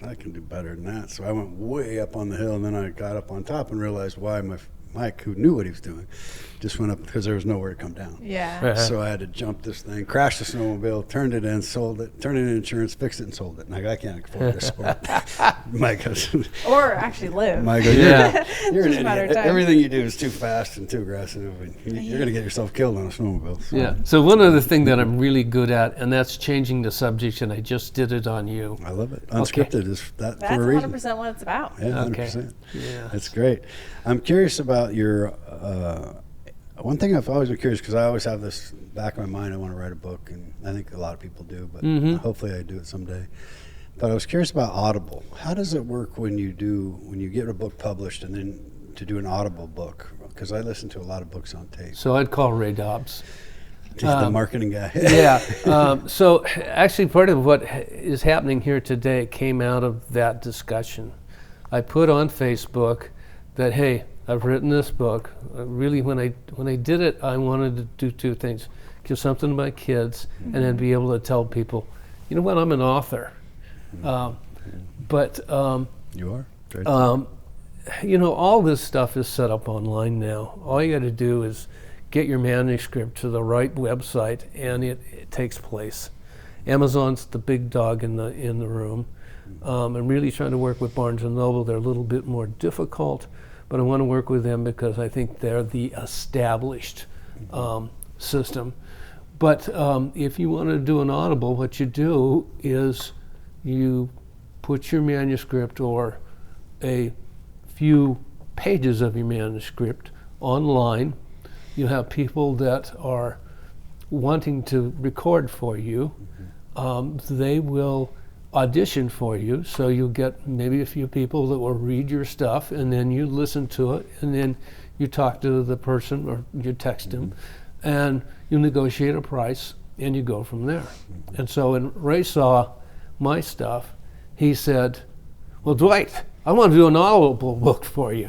I can do better than that. So I went way up on the hill, and then I got up on top and realized why Mike, who knew what he was doing, just went up because there was nowhere to come down. Yeah. So I had to jump this thing, crash the snowmobile, turned it in, sold it, turned it in insurance, fixed it, and sold it. And I can't afford this sport. Mike goes, or actually live. Mike goes, you're an Just matter idiot. of time. Everything you do is too fast and too aggressive. And you're going to get yourself killed on a snowmobile. So. Yeah. So one other thing that I'm really good at, and that's changing the subject, and I just did it on you. I love it. Unscripted is that That's for a reason. 100% what it's about. Yeah, 100%. Okay. Yeah. That's great. I'm curious about your, one thing I've always been curious, because I always have this back of my mind, I want to write a book, and I think a lot of people do, but hopefully I do it someday. But I was curious about Audible. How does it work when you get a book published and then to do an Audible book? Because I listen to a lot of books on tape. So I'd call Ray Dobbs. He's the marketing guy. Yeah. So actually part of what is happening here today came out of that discussion. I put on Facebook that, hey, I've written this book. Really, when I did it, I wanted to do two things: give something to my kids, and then be able to tell people, you know what, I'm an author. But You are? all this stuff is set up online now. All you got to do is get your manuscript to the right website, and it takes place. Amazon's the big dog in the room. I'm really trying to work with Barnes & Noble. They're a little bit more difficult, but I want to work with them because I think they're the established system. But if you want to do an Audible, what you do is you put your manuscript or a few pages of your manuscript online. You have people that are wanting to record for you. They will audition for you, so you'll get maybe a few people that will read your stuff, and then you listen to it, and then you talk to the person or you text them, and you negotiate a price, and you go from there. And so when Ray saw my stuff, he said, well, Dwight, I want to do an Audible book for you.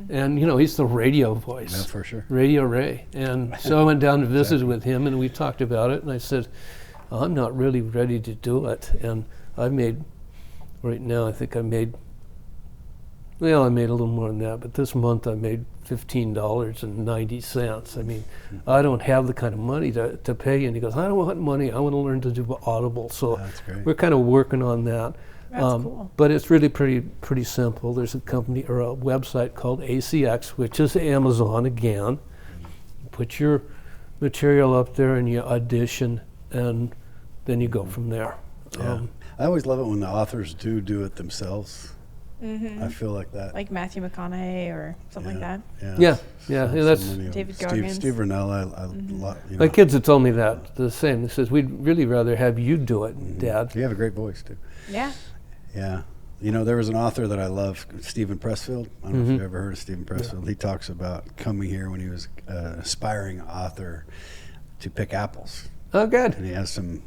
And he's the radio voice. Yeah, for sure. Radio Ray. And so I went down to visit with him, and we talked about it, and I said, I'm not really ready to do it. And I made a little more than that, but this month I made $15.90. I mean, I don't have the kind of money to pay you. And he goes, I don't want money, I want to learn to do Audible. So we're kind of working on that. That's cool. But it's really pretty simple. There's a company or a website called ACX, which is Amazon again. You put your material up there and you audition, and then you go from there. Yeah. I always love it when the authors do it themselves. I feel like that. Like Matthew McConaughey or something like that. Yeah, that's David Goggins. Steve Rennell. My kids have told me that the same. He says, we'd really rather have you do it, Dad. You have a great voice too. Yeah. Yeah. There was an author that I love, Stephen Pressfield. I don't know if you've ever heard of Stephen Pressfield. Yeah. He talks about coming here when he was an aspiring author to pick apples. Oh, good. And he has some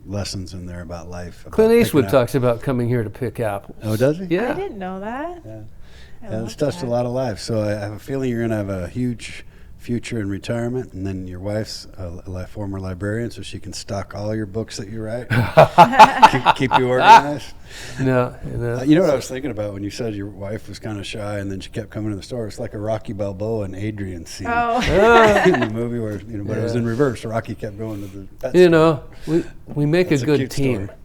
lessons in there about life. Clint Eastwood talks about coming here to pick apples. Oh, does he? Yeah. I didn't know that. Yeah, it's touched a lot of lives. So I have a feeling you're going to have a huge future in retirement, and then your wife's a former librarian, so she can stock all your books that you write, keep you organized. No. You know what I was thinking about when you said your wife was kind of shy, and then she kept coming to the store? It's like a Rocky Balboa and Adrian scene in the movie where, but it was in reverse. Rocky kept going to the pet store. We make That's a good team. Story.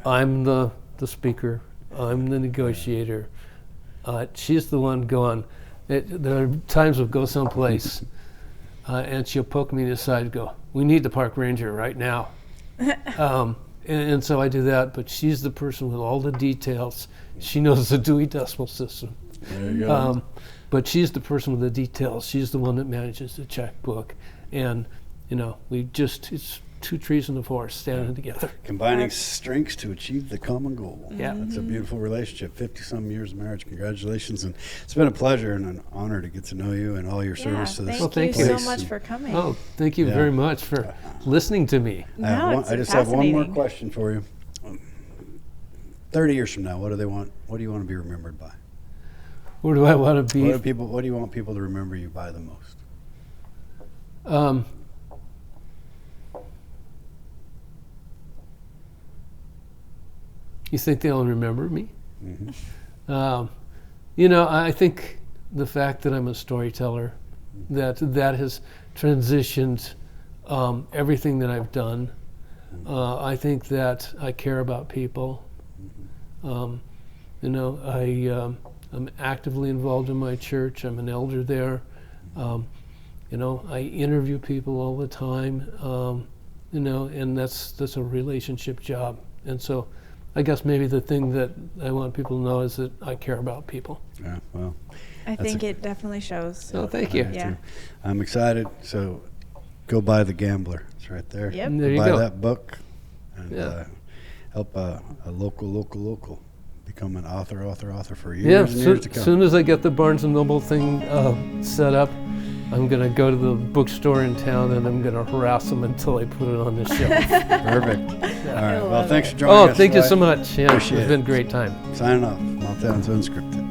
I'm the speaker. I'm the negotiator. She's the one going. There are times we'll go someplace, and she'll poke me in the side and go, "We need the park ranger right now." And so I do that, but she's the person with all the details. She knows the Dewey Decimal System. There you go. But she's the person with the details. She's the one that manages the checkbook. And, it's two trees in the forest standing together. Combining strengths to achieve the common goal. Yeah. That's a beautiful relationship. 50-some years of marriage. Congratulations. And it's been a pleasure and an honor to get to know you and all your service to this place. Thank you so much for coming. Oh, thank you very much for listening to me. I just have one more question for you. 30 years from now, what do you want to be remembered by? What do I want to be? What do you want people to remember you by the most? You think they'll remember me? Mm-hmm. I think the fact that I'm a storyteller, that has transitioned everything that I've done. I think that I care about people. I'm actively involved in my church. I'm an elder there. I interview people all the time. And that's a relationship job. And so I guess maybe the thing that I want people to know is that I care about people. Yeah, well. I think it definitely shows. Oh, thank you. Yeah. I'm excited. So go buy The Gambler. It's right there. Yep. There you buy go. that book and help a local become an author for years and years to come. As soon as I get the Barnes & Noble thing set up, I'm going to go to the bookstore in town and I'm going to harass them until I put it on the shelf. Perfect. All right. Well, thanks for joining us. Oh, thank you so much. Yeah, Appreciate it's been a great time. Signing off. Motown's Unscripted.